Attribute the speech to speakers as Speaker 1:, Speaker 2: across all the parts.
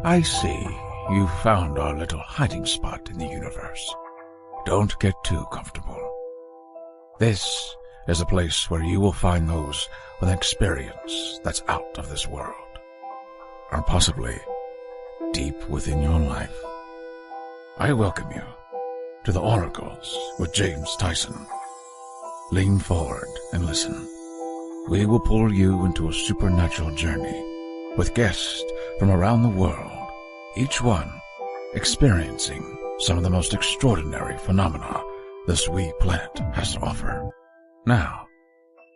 Speaker 1: I see you found our little hiding spot in the universe. Don't get too comfortable. This is a place where you will find those with an experience that's out of this world, or possibly deep within your life. I welcome you to the Oracles with James Tyson. Lean forward and listen. We will pull you into a supernatural journey with guests from around the world, each one experiencing some of the most extraordinary phenomena this wee planet has to offer. Now,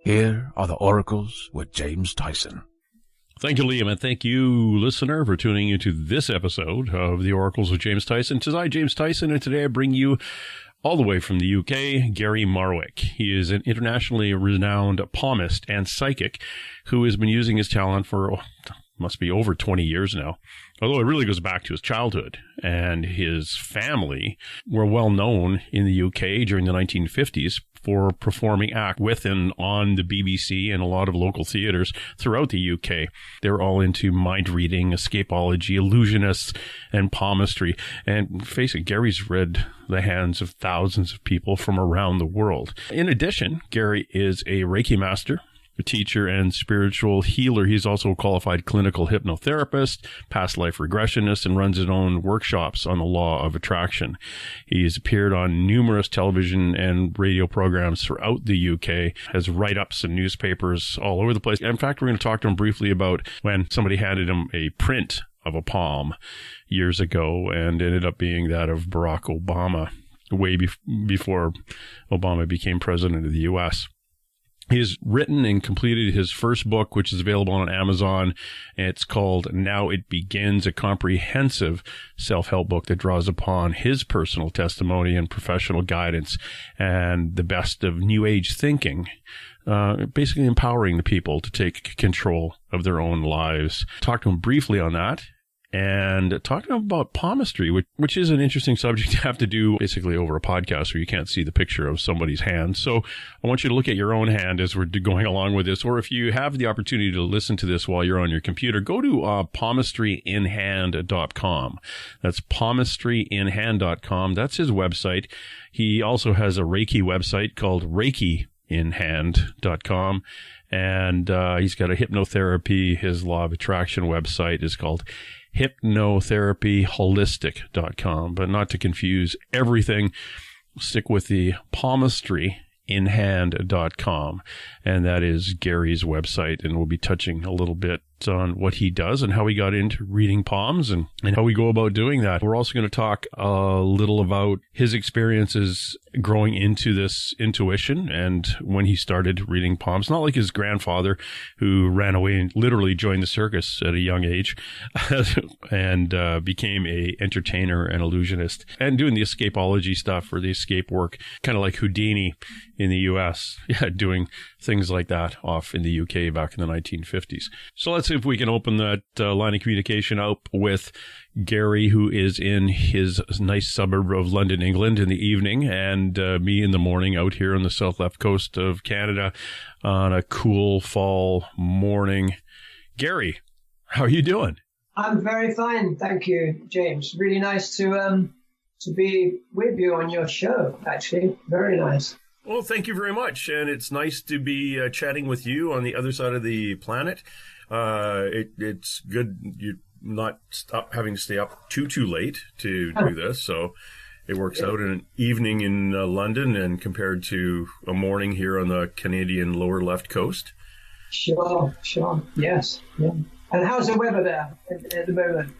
Speaker 1: here are the Oracles with James Tyson.
Speaker 2: Thank you, Liam, and thank you, listener, for tuning into this episode of the Oracles with James Tyson. It is I, James Tyson, and today I bring you all the way from the UK, Gary Markwick. He is an internationally renowned palmist and psychic who has been using his talent for must be over 20 years now, although it really goes back to his childhood. And his family were well known in the UK during the 1950s for performing act with and on the BBC and a lot of local theaters throughout the UK. They were all into mind reading, escapology, illusionists, and palmistry. And face it, Gary's read the hands of thousands of people from around the world. In addition, Gary is a Reiki Master, a teacher and spiritual healer. He's also a qualified clinical hypnotherapist, past life regressionist, and runs his own workshops on the law of attraction. He's appeared on numerous television and radio programs throughout the UK, has write-ups in newspapers all over the place. In fact, we're going to talk to him briefly about when somebody handed him a print of a palm years ago and ended up being that of Barack Obama, way before Obama became president of the U.S. He has written and completed his first book, which is available on Amazon. It's called Now It Begins, a comprehensive self-help book that draws upon his personal testimony and professional guidance and the best of New Age thinking, basically empowering the people to take control of their own lives. Talked to him briefly on that. And talking about palmistry, which is an interesting subject to have to do basically over a podcast where you can't see the picture of somebody's hand. So I want you to look at your own hand as we're going along with this. Or if you have the opportunity to listen to this while you're on your computer, go to palmistryinhand.com. That's palmistryinhand.com. That's his website. He also has a Reiki website called reikiinhand.com. And he's got a hypnotherapy. His law of attraction website is called hypnotherapyholistic.com, but not to confuse everything. Stick with the palmistryinhand.com, and that is Gary's website, and we'll be touching a little bit on what he does and how he got into reading palms and how we go about doing that. We're also going to talk a little about his experiences growing into this intuition and when he started reading palms. Not like his grandfather, who ran away and literally joined the circus at a young age and became a entertainer and illusionist and doing the escapology stuff or the escape work, kind of like Houdini in the U.S., doing things like that off in the UK back in the 1950s. So let's see if we can open that line of communication up with Gary, who is in his nice suburb of London, England in the evening, and me in the morning out here on the south left coast of Canada on a cool fall morning. Gary, how are you doing?
Speaker 3: I'm very fine, thank you, James. Really nice to be with you on your show, actually. Very nice.
Speaker 2: Well, thank you very much, and it's nice to be chatting with you on the other side of the planet. It's good you're not having to stay up too late to do this, so it works out in an evening in London and compared to a morning here on the Canadian lower left coast.
Speaker 3: Sure, yes. Yeah. And how's the weather there at the moment?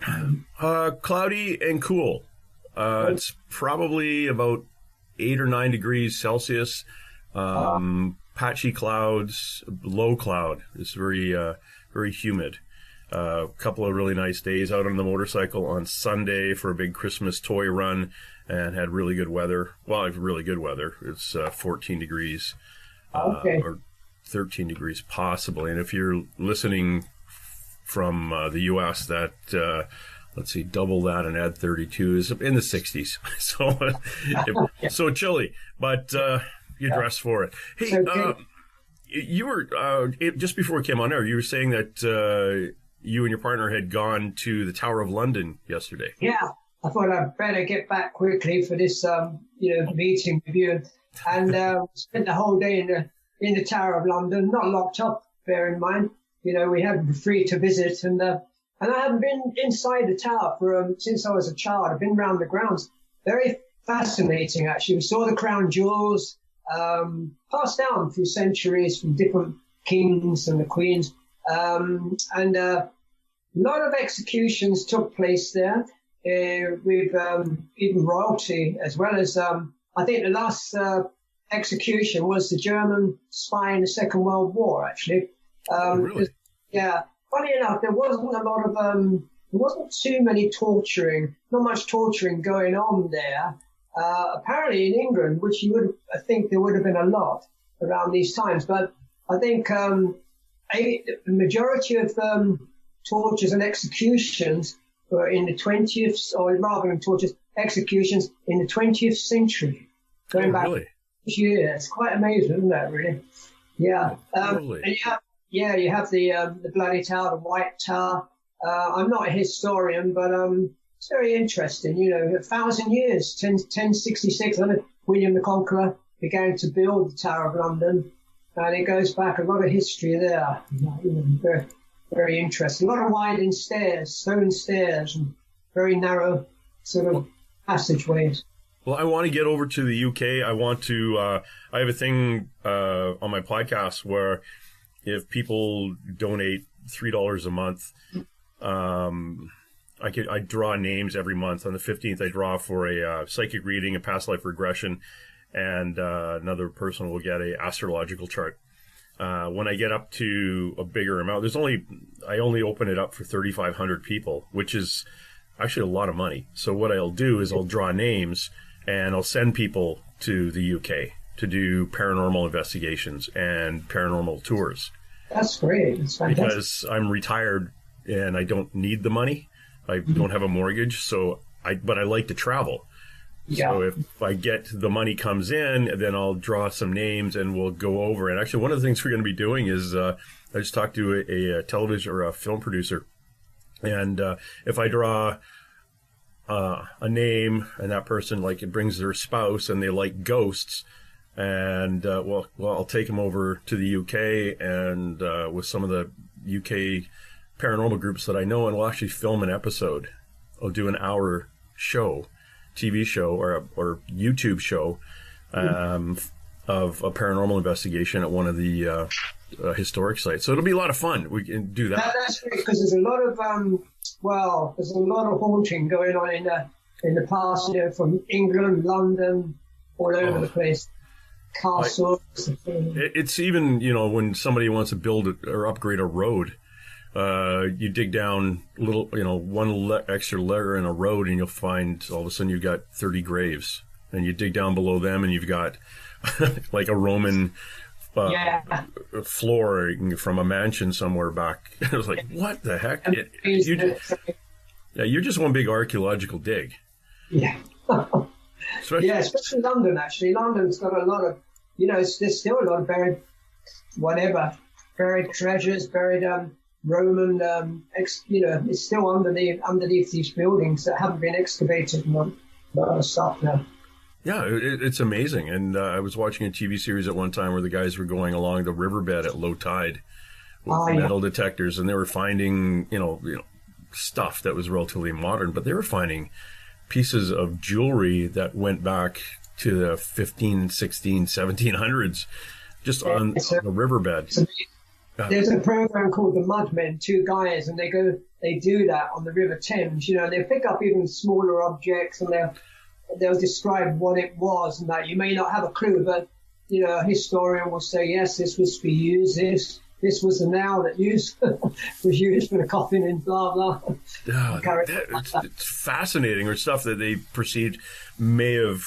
Speaker 2: Cloudy and cool. It's probably about 8 or 9 degrees Celsius, patchy clouds, low cloud. It's very humid. A couple of really nice days out on the motorcycle on Sunday for a big Christmas toy run and had really good weather. Well, really good weather. It's 14 degrees or 13 degrees possibly. And if you're listening from the U.S., that let's see, double that and add 32 is in the 60s. So chilly, but you dress for it. Hey, you were just before we came on air, you were saying that you and your partner had gone to the Tower of London yesterday.
Speaker 3: Yeah, I thought I'd better get back quickly for this, meeting with you, and spent the whole day in the Tower of London, not locked up. Bear in mind, we had free to visit, and I haven't been inside the tower for since I was a child. I've been around the grounds. Very fascinating, actually. We saw the crown jewels passed down through centuries from different kings and the queens, and a lot of executions took place there with even royalty, as well as I think the last execution was the German spy in the Second World War, actually.
Speaker 2: Really?
Speaker 3: Yeah. Funny enough, there wasn't a lot of, there wasn't too many torturing, not much torturing going on there. Apparently in England, which I think there would have been a lot around these times, but I think the majority of tortures and executions were in the 20th, or rather than tortures, executions in the 20th century. Going back years. Quite amazing, isn't that, really? Yeah.
Speaker 2: Totally.
Speaker 3: And you have the Bloody Tower, the White Tower. I'm not a historian, but it's very interesting. 1,000 years, 1066, William the Conqueror began to build the Tower of London, and it goes back a lot of history there. Very, very interesting. A lot of winding stairs, stone stairs, and very narrow sort of passageways.
Speaker 2: Well, I want to get over to the UK. I want to, I have a thing on my podcast where if people donate $3 a month, I draw names every month. On the 15th, I draw for a psychic reading, a past life regression, and another person will get a astrological chart. When I get up to a bigger amount, I only open it up for 3,500 people, which is actually a lot of money. So what I'll do is I'll draw names and I'll send people to the UK to do paranormal investigations and paranormal tours.
Speaker 3: That's great. That's fantastic.
Speaker 2: Because I'm retired and I don't need the money. I don't have a mortgage, but I like to travel. Yeah. So if I get the money comes in, then I'll draw some names and we'll go over. And actually, one of the things we're going to be doing is I just talked to a television or a film producer, and if I draw a name and that person, like, it brings their spouse and they like ghosts, and well, I'll take them over to the UK and with some of the UK paranormal groups that I know, and we'll actually film an episode. I'll do an hour show, TV show or YouTube show of a paranormal investigation at one of the historic sites. So it'll be a lot of fun. We can do that.
Speaker 3: That's great, because there's a lot of haunting going on in the past, from England, London, all over the place. Castles.
Speaker 2: It's even, when somebody wants to build or upgrade a road, you dig down one extra layer in a road, and you'll find all of a sudden you've got 30 graves, and you dig down below them and you've got like a Roman floor from a mansion somewhere back. It was like, what the heck? You're just one big archaeological dig.
Speaker 3: Yeah. Especially London, actually. London's got a lot of, there's still a lot of buried treasures, buried Roman, it's still underneath these buildings that haven't been excavated and a lot of stuff now.
Speaker 2: Yeah, it's amazing. And I was watching a TV series at one time where the guys were going along the riverbed at low tide with metal detectors, and they were finding, stuff that was relatively modern, but they were finding pieces of jewelry that went back to the 15, 16, 1700s just on the riverbed.
Speaker 3: There's a program called The Mudmen, two guys, and they do that on the River Thames. They pick up even smaller objects, and they'll describe what it was, and that you may not have a clue, but a historian will say, yes, this was for use. This was the nail that was used for the coffin, and blah blah.
Speaker 2: It's fascinating, or stuff that they perceived may have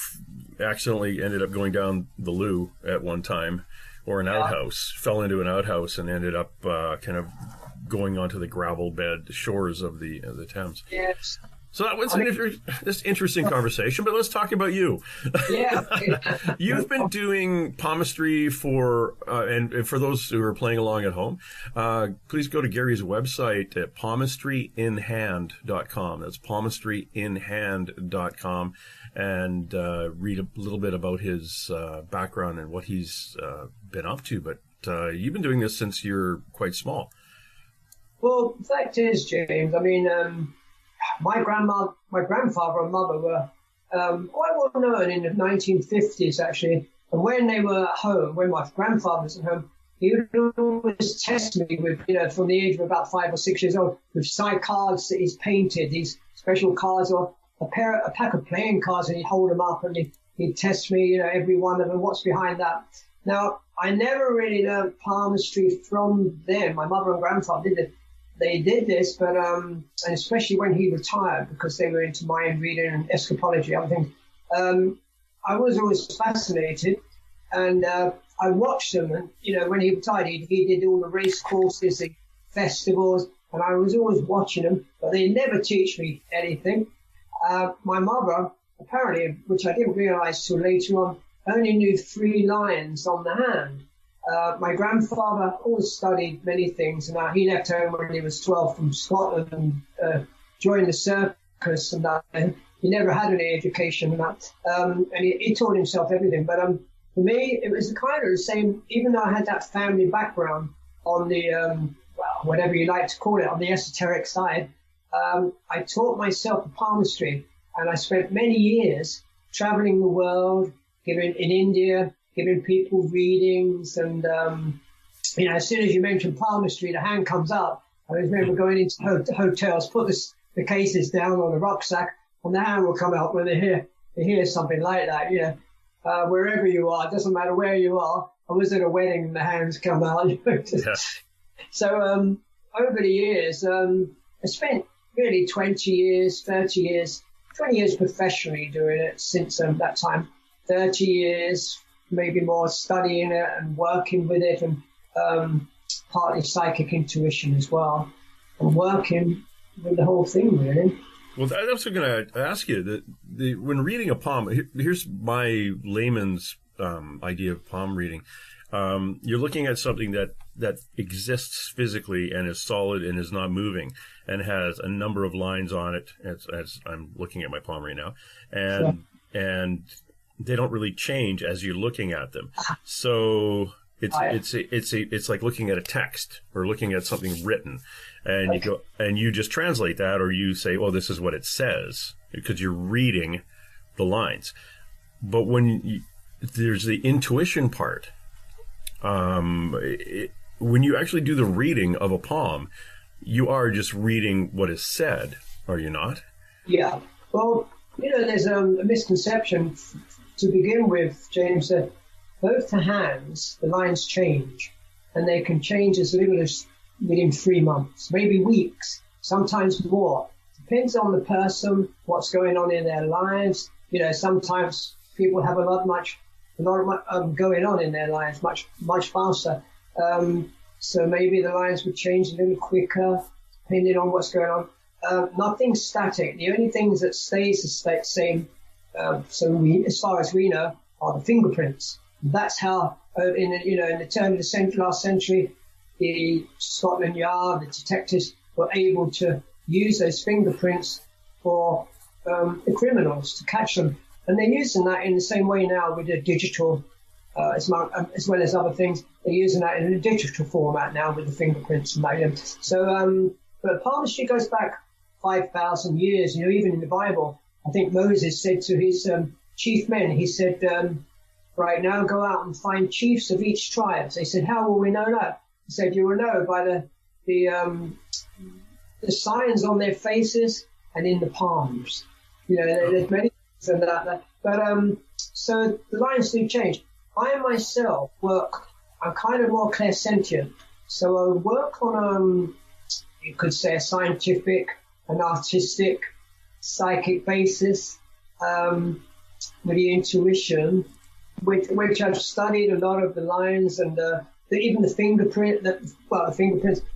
Speaker 2: accidentally ended up going down the loo at one time, or an outhouse, fell into an outhouse and ended up kind of going onto the gravel bed shores of the Thames.
Speaker 3: Yes.
Speaker 2: So that was this interesting conversation, but let's talk about you.
Speaker 3: Yeah.
Speaker 2: You've been doing palmistry for, and for those who are playing along at home, please go to Gary's website at palmistryinhand.com. That's palmistryinhand.com, and read a little bit about his background and what he's been up to. But you've been doing this since you're quite small.
Speaker 3: Well, the fact is, James, I mean, my grandfather and mother were quite well known in the 1950s, actually. And when they were at home, when my grandfather was at home, he would always test me with, from the age of about 5 or 6 years old, with side cards that he's painted, these special cards, or a pack of playing cards, and he'd hold them up and he'd test me, every one of them, what's behind that. Now, I never really learned palmistry from them. My mother and grandfather did it. They did this, but and especially when he retired, because they were into mind reading and escapology, other things. I was always fascinated, and I watched them. And when he retired, he did all the race courses, the festivals, and I was always watching them. But they never teach me anything. My mother, apparently, which I didn't realise till later on, only knew 3 lines on the hand. My grandfather always studied many things, and he left home when he was 12 from Scotland and joined the circus, and that. And he never had any education, and that. And he taught himself everything. But for me, it was kind of the same. Even though I had that family background on the whatever you like to call it, on the esoteric side, I taught myself palmistry, and I spent many years traveling the world, in India, giving people readings, and as soon as you mention palmistry, the hand comes up. I remember going into hotels, put the cases down on the rucksack, and the hand will come out when they hear something like that. Wherever you are, it doesn't matter where you are. I was at a wedding and the hands come out. So over the years, I spent really 20 years, 30 years, 20 years professionally doing it since that time. 30 years, maybe more, studying it and working with it, and partly psychic intuition as well, and working with the whole thing, really.
Speaker 2: Well, I was going to ask you that when reading a palm, here's my layman's idea of palm reading. You're looking at something that exists physically and is solid and is not moving, and has a number of lines on it. As I'm looking at my palm right now, and they don't really change as you're looking at them. So it's like looking at a text or looking at something written, and you go and you just translate that, or you say, "Oh, this is what it says," because you're reading the lines. But when there's the intuition part, when you actually do the reading of a palm, you are just reading what is said, are you not? Yeah.
Speaker 3: Well, there's a misconception. To begin with, James, that both the hands, the lines change, and they can change as little as within 3 months, maybe weeks, sometimes more. Depends on the person, what's going on in their lives. Sometimes people have a lot going on in their lives, much faster. So maybe the lines would change a little quicker, depending on what's going on. Nothing's static. The only things that stays the same. As far as we know, are the fingerprints. That's how, in the turn of the last century, the Scotland Yard, the detectives were able to use those fingerprints for the criminals to catch them. And they're using that in the same way now with the digital, as well as other things. They're using that in a digital format now with the fingerprints and that. So, but palmistry goes back 5,000 years. Even in the Bible, I think Moses said to his chief men, he said, right now go out and find chiefs of each tribe. They said, how will we know that? He said, you will know by the signs on their faces and in the palms. There's many things in that. But so the lines do change. I myself I'm kind of more clairsentient. So I work on, you could say, a scientific, an artistic, psychic basis, with the intuition, which I've studied a lot of the lines and even the fingerprints, the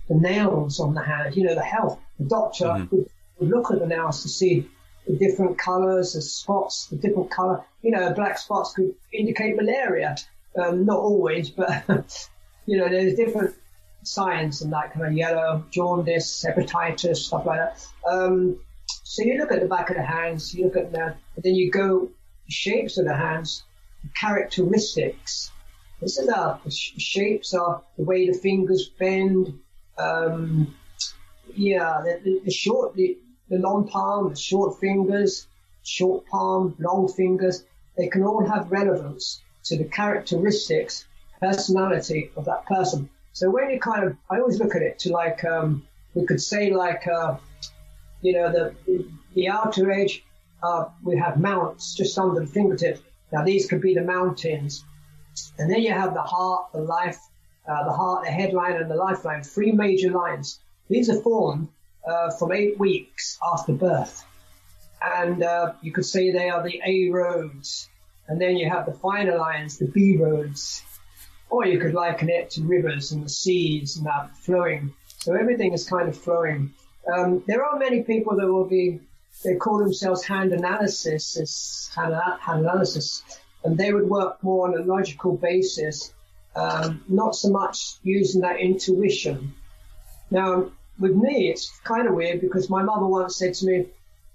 Speaker 3: nails on the hand, the health. The doctor would look at the nails to see the different colours, the spots, the different colour. Black spots could indicate malaria. Not always, but, there's different signs and that kind of yellow, jaundice, hepatitis, stuff like that. So you look at the back of the hands, you look at and then you go the shapes of the hands, the characteristics. This is the shapes are the way the fingers bend. The long palm, the short fingers, short palm, long fingers. They can all have relevance to the characteristics, personality of that person. So when you I always look at it to we could say the outer edge, we have mounts just under the fingertips. Now these could be the mountains. And then you have the heart, the life, the headline and the lifeline, 3 major lines. These are formed from 8 weeks after birth. And you could say they are the A roads. And then you have the finer lines, the B roads. Or you could liken it to rivers and the seas and that flowing. So everything is kind of flowing. There are many people that they call themselves hand analysis, and they would work more on a logical basis, not so much using that intuition. Now, with me, it's kind of weird because my mother once said to me,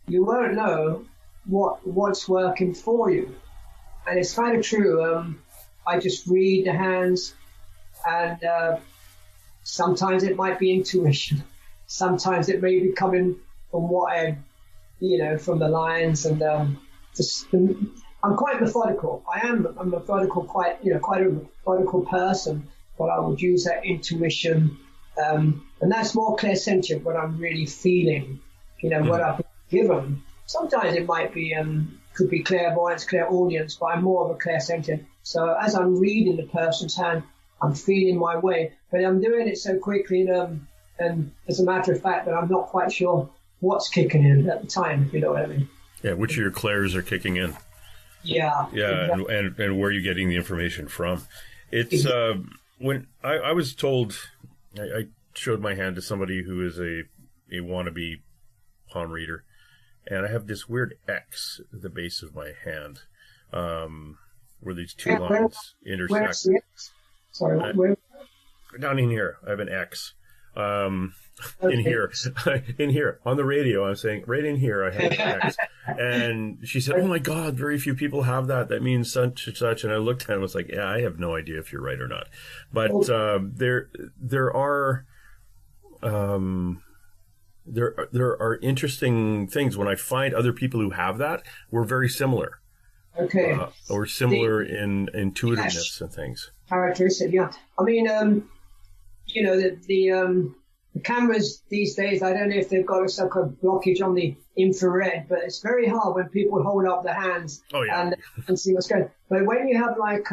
Speaker 3: you won't know what's working for you. And it's kind of true. I just read the hands, and sometimes it might be intuition. Sometimes it may be coming from what from the lines, and I'm quite methodical. I'm methodical, quite a methodical person, but I would use that intuition, and that's more clairsentient, what I'm really feeling, what I've been given. Sometimes it might be, could be clairvoyance, clairaudience, but I'm more of a clairsentient. So as I'm reading the person's hand, I'm feeling my way, but I'm doing it so quickly, and as a matter of fact, that I'm not quite sure what's kicking in at the time, if you know what I mean.
Speaker 2: Yeah, which of your clairs are kicking in.
Speaker 3: Yeah.
Speaker 2: Yeah,
Speaker 3: exactly.
Speaker 2: and where are you getting the information from? It's when I was told, I showed my hand to somebody who is a wannabe palm reader, and I have this weird X at the base of my hand, where these 2 lines intersect.
Speaker 3: Sorry, where?
Speaker 2: Down in here, I have an X. In here, on the radio, I'm saying, right in here, I have an X. And she said, oh my God, very few people have that. That means such and such. And I looked at it and was like, yeah, I have no idea if you're right or not. But there are interesting things. When I find other people who have that, we're very similar.
Speaker 3: Okay.
Speaker 2: Or similar in intuitiveness and things.
Speaker 3: Characteristic, yeah. I mean, the cameras these days, I don't know if they've got a sort of blockage on the infrared, but it's very hard when people hold up their hands and see what's going. But when you have at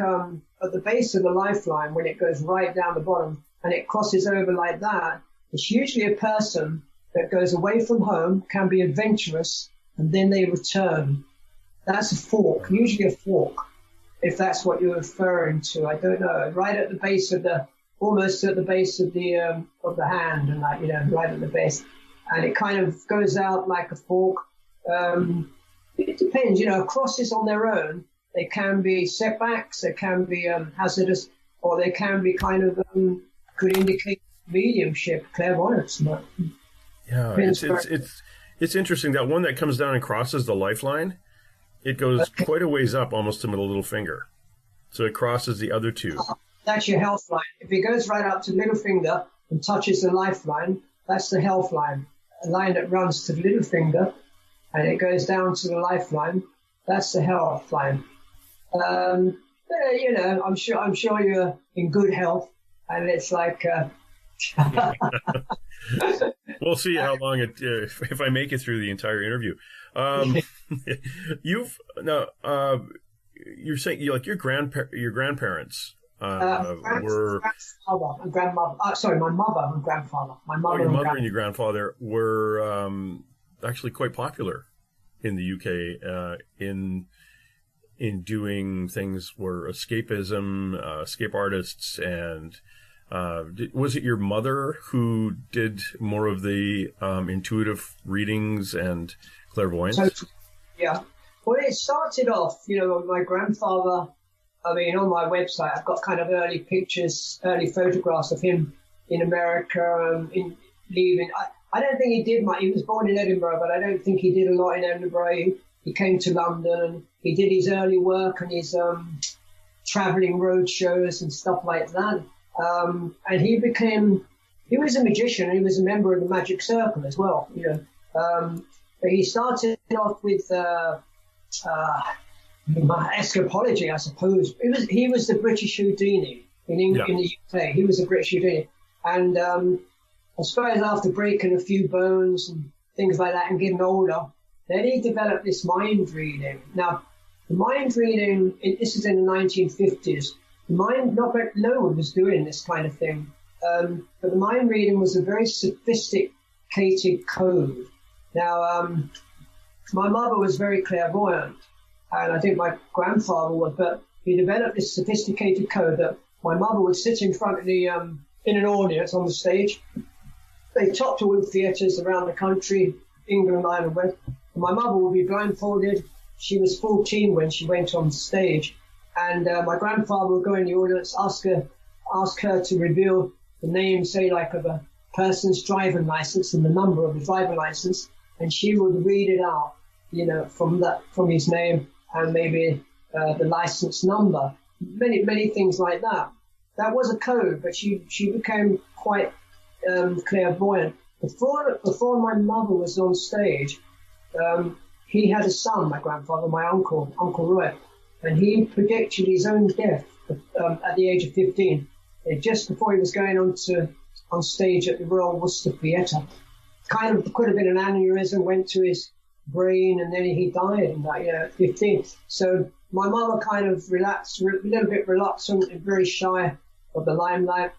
Speaker 3: the base of the lifeline, when it goes right down the bottom and it crosses over like that, it's usually a person that goes away from home, can be adventurous, and then they return. That's a fork, usually a fork, if that's what you're referring to. I don't know. Right at the base of almost at the base of the hand, and right at the base, and it kind of goes out like a fork. It depends, crosses on their own. They can be setbacks, they can be hazardous, or they can be kind of could indicate mediumship, clairvoyance.
Speaker 2: Yeah, it's interesting that one that comes down and crosses the lifeline. It goes quite a ways up, almost to the little finger, so it crosses the other 2.
Speaker 3: That's your health line. If it goes right up to the little finger and touches the lifeline, that's the health line. A line that runs to the little finger and it goes down to the lifeline, that's the health line. I'm sure you're in good health, and it's like.
Speaker 2: We'll see how long if I make it through the entire interview. You're saying your grandparents. Were
Speaker 3: grandfather and grandmother. Sorry, my mother and grandfather. My mother.
Speaker 2: Your mother and your grandfather were actually quite popular in the UK in doing things were escapism, escape artists, and Was it your mother who did more of the intuitive readings and clairvoyance?
Speaker 3: So, yeah. Well, it started off, my grandfather. I mean, on my website, I've got kind of early pictures, early photographs of him in America, leaving. I don't think he did much. He was born in Edinburgh, but I don't think he did a lot in Edinburgh. He came to London and he did his early work and his traveling road shows and stuff like that. And he was a magician and he was a member of the Magic Circle as well, But he started off with escapology, I suppose. He was the British Houdini in England, in the UK. He was the British Houdini. And I suppose after breaking a few bones and things like that and getting older, then he developed this mind reading. Now, the mind reading, this is in the 1950s. Not very, no one was doing this kind of thing. But the mind reading was a very sophisticated code. Now, my mother was very clairvoyant, and I think my grandfather was, but he developed this sophisticated code that my mother would sit in front of the, in an audience on the stage. They topped all the theatres around the country, England, Ireland, West. And my mother would be blindfolded. She was 14 when she went on stage. And my grandfather would go in the audience, ask her to reveal the name, say, like, of a person's driving license and the number of the driving license. And she would read it out, from his name and maybe the license number. Many things like that. That was a code, but she became quite clairvoyant. Before my mother was on stage, he had a son, my grandfather, my Uncle Roy, and he predicted his own death at the age of 15, just before he was going on stage at the Royal Worcester Theatre. Kind of could have been an aneurysm, went to his brain, and then he died in that year at 15. So my mother kind of relaxed, a little bit reluctant and very shy of the limelight.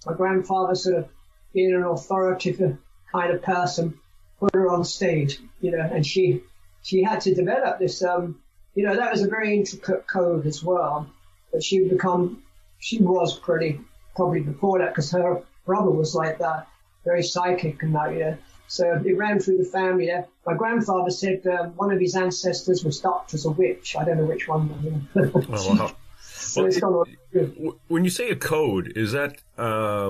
Speaker 3: My grandfather sort of being an authoritative kind of person, put her on stage, and she had to develop this, that was a very intricate code as well. But she was pretty, probably before that, because her brother was like that, very psychic and that, So it ran through the family there. My grandfather said one of his ancestors was doctors, a witch. I don't know which one.
Speaker 2: Oh, wow.
Speaker 3: So it's gone on good.
Speaker 2: When you say a code, is that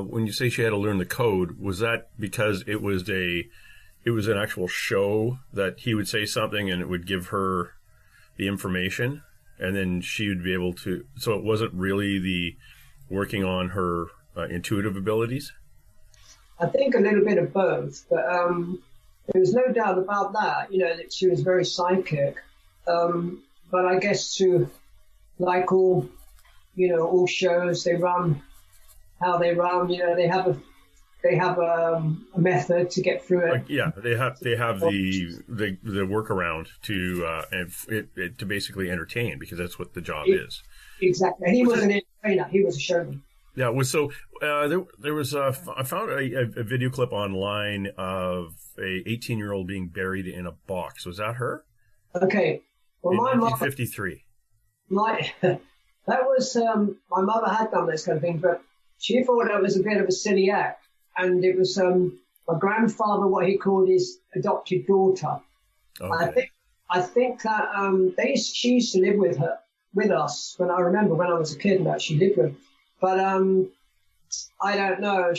Speaker 2: when you say she had to learn the code? Was that because it was an actual show that he would say something and it would give her the information, and then she would be able to? So it wasn't really the working on her intuitive abilities.
Speaker 3: I think a little bit of both, but there was no doubt about that. That she was very psychic. But I guess like all shows, they run how they run. They have a method to get through it.
Speaker 2: Yeah, they have the workaround to basically entertain, because that's what the job is.
Speaker 3: Exactly. He was an entertainer. He was a showman.
Speaker 2: Yeah. So there was I found a video clip online of a 18-year-old being buried in a box. Was that her?
Speaker 3: Okay. Well,
Speaker 2: in
Speaker 3: my
Speaker 2: 1953.
Speaker 3: That was my mother had done this kind of thing, but she thought that was a bit of a silly act, and it was my grandfather, what he called his adopted daughter. Okay. I think that she used to live with us when I was a kid, and that she lived with. But I don't know. I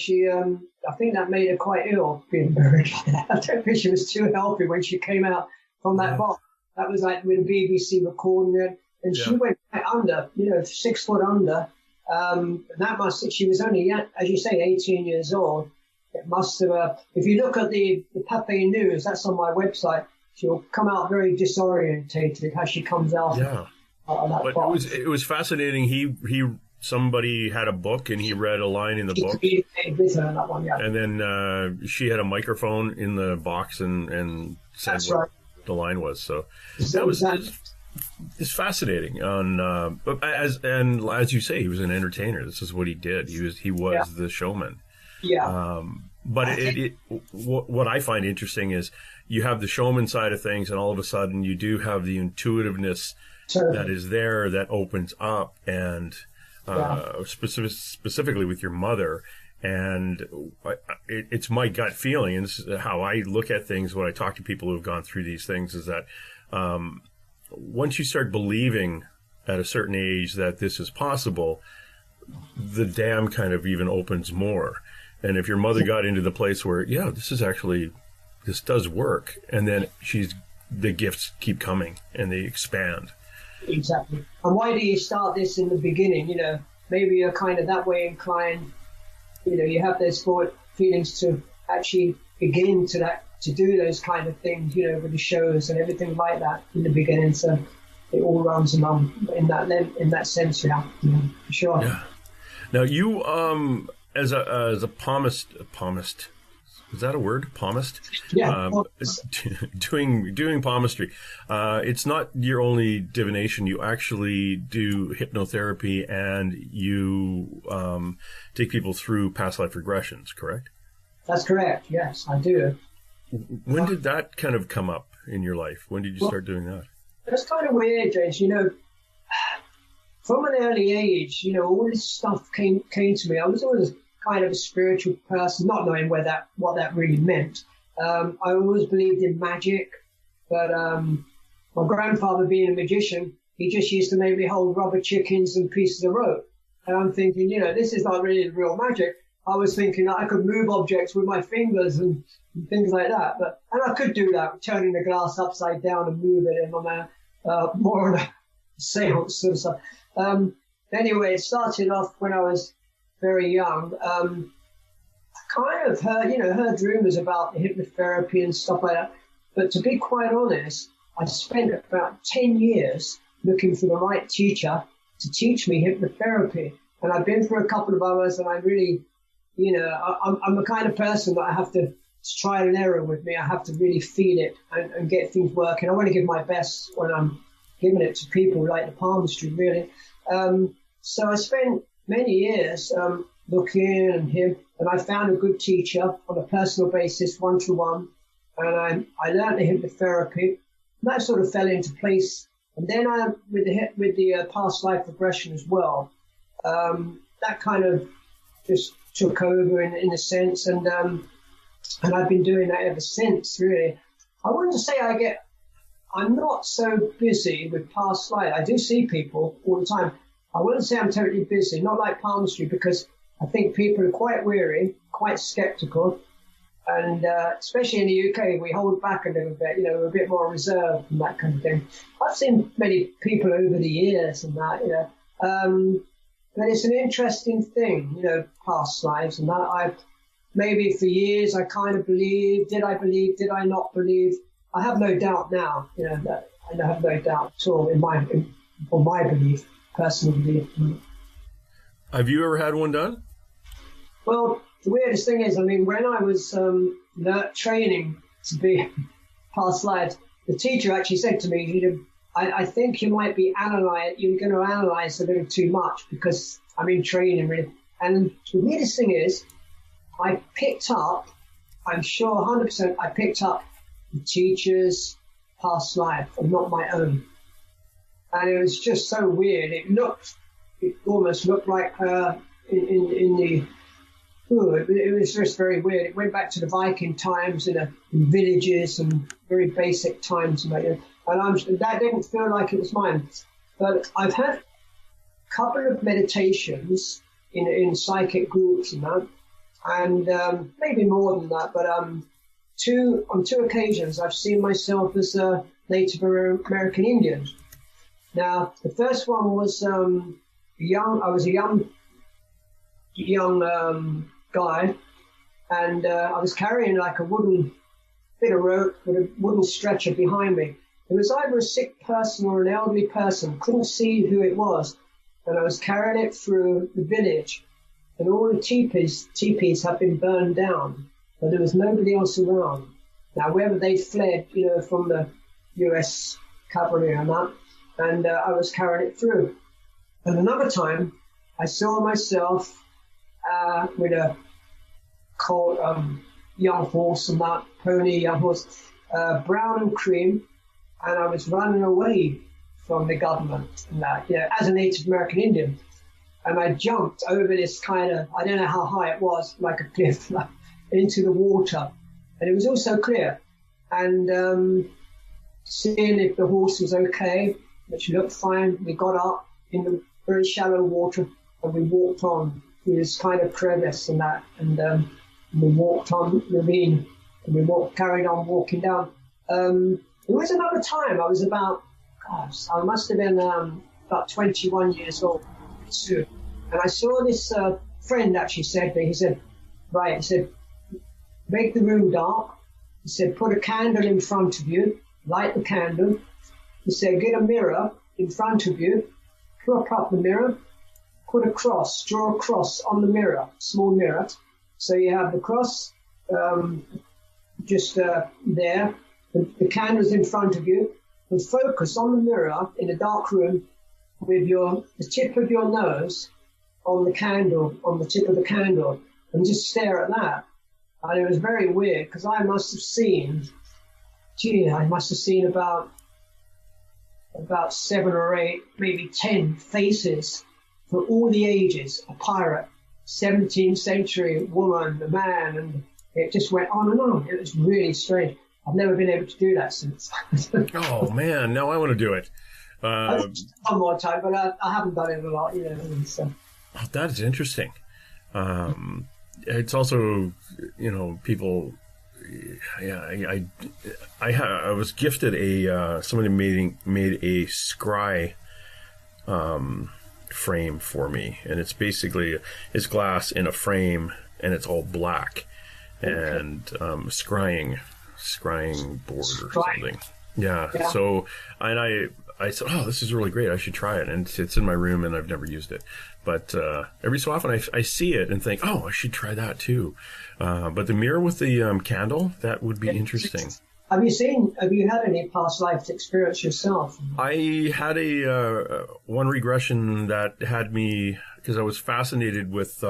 Speaker 3: think that made her quite ill being buried. I don't think she was too healthy when she came out from that box. That was like with a BBC recording it, and she went right under, 6 foot under. She was only, as you say, 18 years old. It must have. If you look at the Pape News, that's on my website. She'll come out very disorientated how she comes out.
Speaker 2: Yeah.
Speaker 3: Of that
Speaker 2: but
Speaker 3: box.
Speaker 2: it was fascinating. Somebody had a book and he read a line in the book.
Speaker 3: With her on that one, yeah.
Speaker 2: And then she had a microphone in the box and said
Speaker 3: That's
Speaker 2: what
Speaker 3: right.
Speaker 2: the line was. So it's fascinating. But as you say, he was an entertainer. This is what he did. He was the showman.
Speaker 3: Yeah.
Speaker 2: But what I find interesting is you have the showman side of things, and all of a sudden you do have the intuitiveness that is there, that opens up. And
Speaker 4: specifically with your mother. And it's my gut feeling, and this is how I look at things when I talk to people who have gone through these things, is that once you start believing at a certain age that this is possible, the dam kind of even opens more. And if your mother got into the place where, yeah, this does work, and then the gifts keep coming and they expand.
Speaker 3: Exactly. And why do you start this in the beginning? Maybe you're kind of that way inclined. You have those feelings to actually begin to do those kind of things, with the shows and everything like that in the beginning. So it all runs along in that sense, for sure.
Speaker 4: Yeah. Now you, as a palmist, is that a word? Palmist?
Speaker 3: Yeah.
Speaker 4: Doing palmistry. It's not your only divination. You actually do hypnotherapy, and you take people through past life regressions, correct?
Speaker 3: That's correct. Yes, I do.
Speaker 4: When did that kind of come up in your life? When did you start doing that?
Speaker 3: It's kind of weird, James. From an early age, all this stuff came to me. I was always kind of a spiritual person, not knowing what that really meant. I always believed in magic, but my grandfather, being a magician, he just used to make me hold rubber chickens and pieces of rope. And I'm thinking, this is not really real magic. I was thinking that I could move objects with my fingers and things like that. And I could do that, turning the glass upside down and move it in on more on a seance sort of stuff. Anyway, it started off when I was very young. I kind of heard rumors about hypnotherapy and stuff like that. But to be quite honest, I spent about 10 years looking for the right teacher to teach me hypnotherapy. And I've been through a couple of others, and I really, I'm the kind of person that I have to trial and error with me. I have to really feel it and get things working. I want to give my best when I'm giving it to people like the palmistry, really. So I spent many years looking and I found a good teacher on a personal basis, one-to-one, and I learned the hypnotherapy. And that sort of fell into place. And then with the past life regression as well, that kind of just took over in a sense, and I've been doing that ever since, really. I wouldn't say I'm not so busy with past life. I do see people all the time. I wouldn't say I'm totally busy, not like palmistry, because I think people are quite weary, quite skeptical, and especially in the UK, we hold back a little bit, we're a bit more reserved and that kind of thing. I've seen many people over the years and that, but it's an interesting thing, past lives and that. Maybe for years I kind of believed. Did I believe? Did I not believe? I have no doubt now, that I have no doubt at all in my belief, personal belief.
Speaker 4: Have you ever had one done?
Speaker 3: Well, the weirdest thing is, when I was training to be past lives, the teacher actually said to me, I think you might be you're going to analyze a little too much because I'm in training, really. And the weirdest thing is, I picked up, I'm sure 100% I picked up the teacher's past life and not my own. And it was just so weird. It almost looked like her in the, it was just very weird. It went back to the Viking times in villages and very basic times. And that didn't feel like it was mine. But I've had a couple of meditations in psychic groups and that. And maybe more than that, but on two occasions I've seen myself as a Native American Indian. Now, the first one was I was a young guy, and I was carrying like a wooden bit of rope with a wooden stretcher behind me. It was either a sick person or an elderly person. Couldn't see who it was, and I was carrying it through the village. And all the teepees had been burned down, but there was nobody else around. Now, whether they fled, from the U.S. cavalry or not, and I was carrying it through. And another time, I saw myself with a colt, young horse and that, pony, young horse, brown and cream, and I was running away from the government and that, as a Native American Indian. and I jumped over this kind of, I don't know how high it was, like a cliff, into the water. And it was also clear. And seeing if the horse was okay, which looked fine, we got up in the very shallow water and we walked on through this kind of crevice and that. And we walked on the ravine and we carried on walking down. There was another time, I was about, gosh, I must have been about 21 years old too. And I saw this friend actually said to me, he said, make the room dark. He said, put a candle in front of you, light the candle. He said, get a mirror in front of you, prop up the mirror, put a cross, draw a cross on the mirror, small mirror. So you have the cross just there, the candle's in front of you, and focus on the mirror in a dark room with the tip of your nose on the candle, on the tip of the candle, and just stare at that. And it was very weird because I must have seen about 7 or 8, maybe 10 faces for all the ages. A pirate, 17th century woman, a man, and it just went on and on. It was really strange. I've never been able to do that since.
Speaker 4: Oh man, now I want to do it.
Speaker 3: One more time, but I haven't done it a lot, you know. So.
Speaker 4: Oh, that is interesting. It's also, you know, people. Yeah, I was gifted somebody made a scry frame for me, and it's basically it's glass in a frame, and it's all black, and scrying board or something. Yeah. So, and I said, oh, this is really great. I should try it. And it's in my room, and I've never used it. But every so often I see it and think, oh, I should try that too. But the mirror with the candle, that would be interesting.
Speaker 3: Have you had any past life experience yourself?
Speaker 4: I had one regression that had me, because I was fascinated with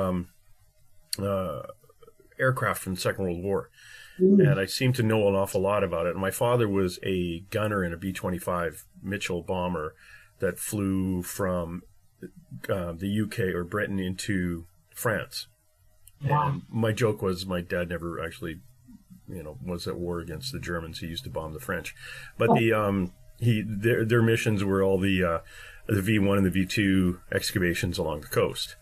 Speaker 4: aircraft from the Second World War. And I seem to know an awful lot about it. And my father was a gunner in a B-25 Mitchell bomber that flew from the UK or Britain into France. Wow. And my joke was my dad never actually, was at war against the Germans. He used to bomb the French. But their missions were all the V1 and the V2 excavations along the coast.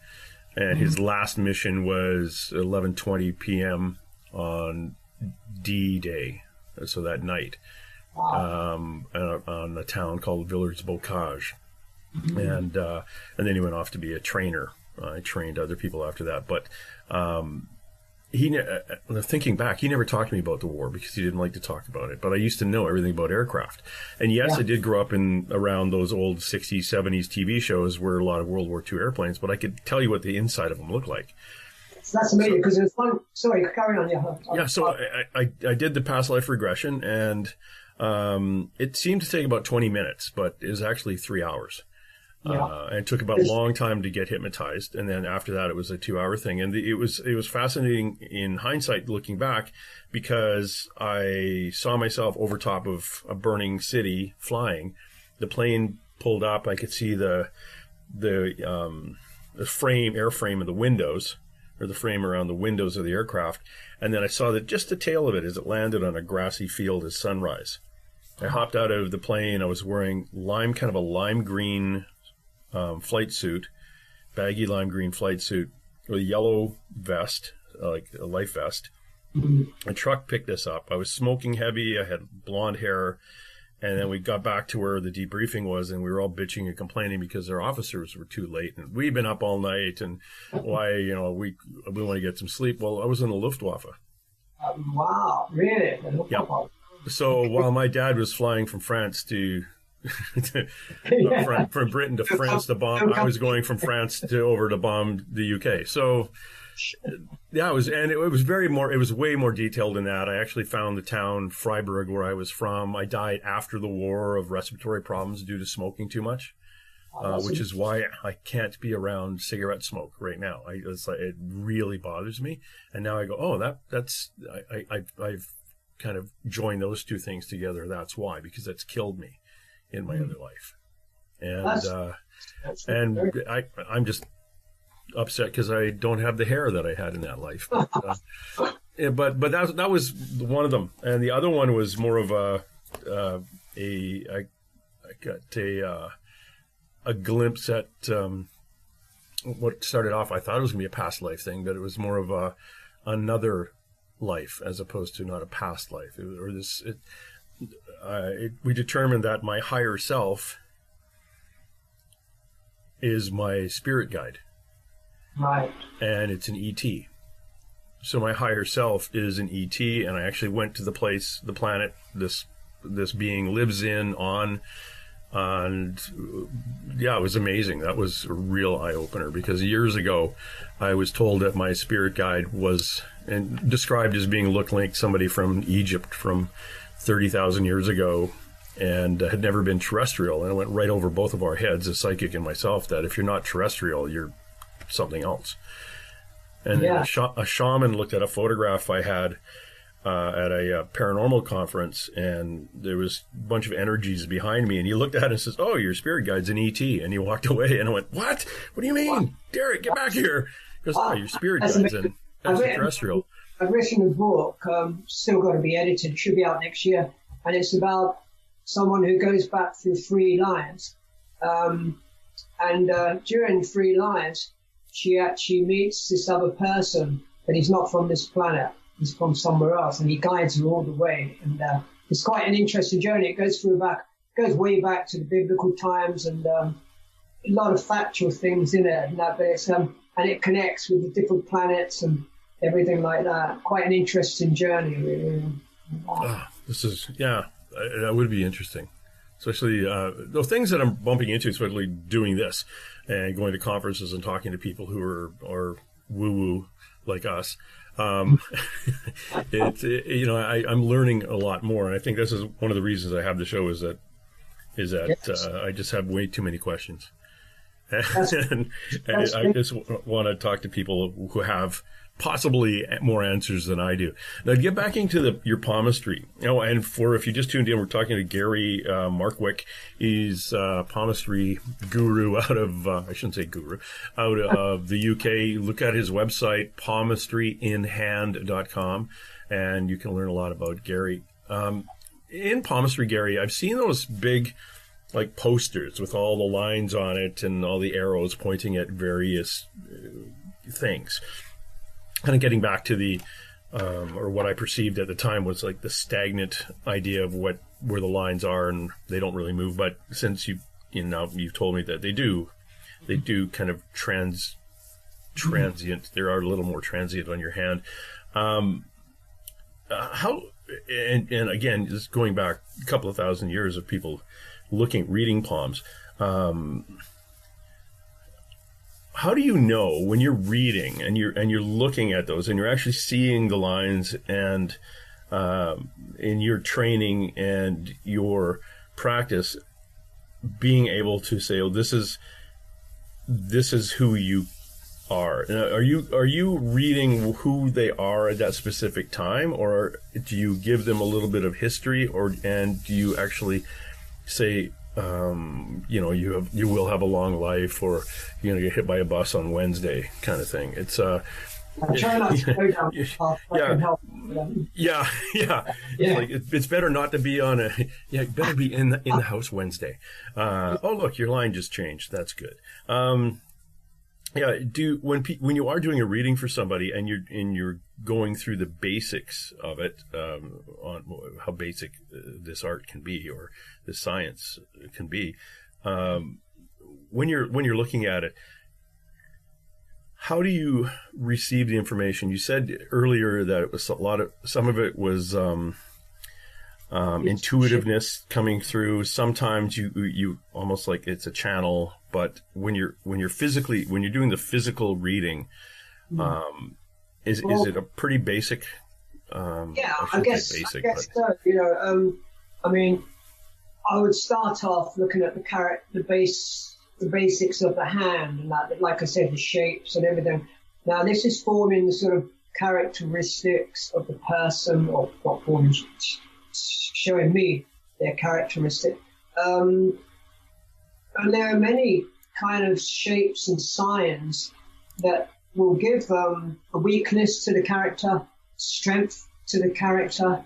Speaker 4: And his last mission was 11:20 p.m. on D-Day, so that night, on a town called Villers-Bocage, and then he went off to be a trainer. I trained other people after that, but thinking back, he never talked to me about the war because he didn't like to talk about it. But I used to know everything about aircraft, and yes, I did grow up around those old 60s, 70s TV shows where a lot of World War II airplanes, but I could tell you what the inside of them looked like.
Speaker 3: That's amazing because it's fun. Sorry, carry on. Yeah.
Speaker 4: So I did the past life regression, and it seemed to take about 20 minutes, but it was actually 3 hours. And it took about a long time to get hypnotized, and then after that, it was a 2-hour thing. And it was fascinating in hindsight, looking back, because I saw myself over top of a burning city flying. The plane pulled up. I could see the airframe of the windows, or the frame around the windows of the aircraft, and then I saw just the tail of it as it landed on a grassy field at sunrise. I hopped out of the plane. I was wearing kind of a lime green flight suit, baggy lime green flight suit with a yellow vest, like a life vest. A truck picked us up. I was smoking heavy. I had blonde hair. And then we got back to where the debriefing was, and we were all bitching and complaining because our officers were too late. And we'd been up all night, and why, we want to get some sleep. Well, I was in the Luftwaffe.
Speaker 3: Wow, really?
Speaker 4: Yeah. So while my dad was flying from France from Britain to France to bomb, I was going from France over to bomb the UK. So yeah, it was way more detailed than that. I actually found the town Freiburg where I was from. I died after the war of respiratory problems due to smoking too much, which is why I can't be around cigarette smoke right now. It really bothers me. And now I go, oh, I've kind of joined those two things together. That's why, because that's killed me in my other life. And I'm just upset because I don't have the hair that I had in that life. But, yeah, but that was one of them, and the other one was more of I got a glimpse at what started off. I thought it was going to be a past life thing, but it was more of another life as opposed to not a past life. We determined that my higher self is my spirit guide,
Speaker 3: right?
Speaker 4: And it's an ET. So my higher self is an ET, and I actually went to the planet this being lives in on. And yeah, it was amazing. That was a real eye-opener, because years ago I was told that my spirit guide was described as being looked like somebody from Egypt from 30,000 years ago, and had never been terrestrial. And it went right over both of our heads, the psychic and myself, that if you're not terrestrial, you're something else. And
Speaker 3: yeah.
Speaker 4: a shaman looked at a photograph I had at a paranormal conference, and there was a bunch of energies behind me, and he looked at it and says, "Oh, your spirit guide's an ET," and he walked away, and I went, "What? What do you mean? What? Derek, get back here." He goes, "Oh, your spirit guide's an extraterrestrial."
Speaker 3: I've written a book, still got to be edited, should be out next year, and it's about someone who goes back through 3 lives. And during 3 lives, she actually meets this other person, but he's not from this planet. He's from somewhere else, and he guides her all the way. And it's quite an interesting journey. It goes way back to the biblical times, and a lot of factual things in it. And but it's and it connects with the different planets and everything like that. Quite an interesting journey, really.
Speaker 4: That would be interesting. Especially the things that I'm bumping into, especially doing this and going to conferences and talking to people who are woo-woo like us. I'm learning a lot more, and I think this is one of the reasons I have the show is that yes. I just have way too many questions, and I just want to talk to people who have possibly more answers than I do. Now, to get back into your palmistry, and if you just tuned in, we're talking to Gary Markwick. He's a palmistry guru out of, I shouldn't say guru, out of the UK. Look at his website, palmistryinhand.com, and you can learn a lot about Gary. In palmistry, Gary, I've seen those big, like, posters with all the lines on it and all the arrows pointing at various things. Kind of getting back to the, or what I perceived at the time was like the stagnant idea of where the lines are, and they don't really move. But since you've told me that they do kind of transient. They are a little more transient on your hand. How and again, just going back a couple of thousand years of people reading palms. How do you know when you're reading and you're looking at those and you're actually seeing the lines, and in your training and your practice, being able to say, "Oh, this is who you are"? Are you reading who they are at that specific time, or do you give them a little bit of history, and do you actually say, you will have a long life, or you're going to get hit by a bus on Wednesday, kind of thing? It's
Speaker 3: I try not to go down the path.
Speaker 4: Yeah. It's better not to be on better be in the house Wednesday. Oh, look, your line just changed. That's good. When you are doing a reading for somebody and you're going through the basics of it, on how basic this art can be, or this science can be, when you're looking at it, how do you receive the information? You said earlier that it was some of it was intuitiveness coming through. Sometimes you almost like it's a channel, but when you're doing the physical reading, is it a pretty basic?
Speaker 3: I guess so. I mean, I would start off looking at the basics of the hand, and that, like I said, the shapes and everything. Now, this is forming the sort of characteristics of the person, or what forms showing me their characteristic. And there are many kind of shapes and signs that will give a weakness to the character, strength to the character.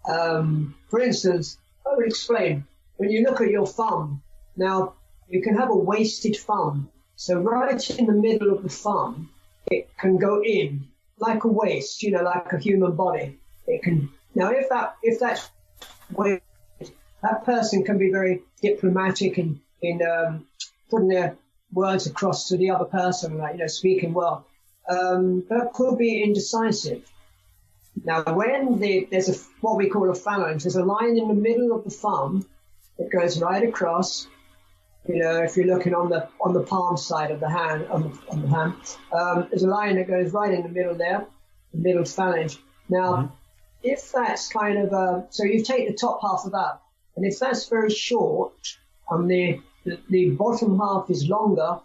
Speaker 3: For instance, I would explain, when you look at your thumb, now you can have a wasted thumb. So right in the middle of the thumb, it can go in like a waist, like a human body. It can. Now, if that's wasted, that person can be very diplomatic in putting their words across to the other person, like, speaking well. But could be indecisive. Now, when there's what we call a phalanx, there's a line in the middle of the thumb that goes right across. If you're looking on the palm side of the hand, on the hand, there's a line that goes right in the middle there, the middle phalanx. Now, if that's kind of so you take the top half of that, and if that's very short, and the bottom half is longer,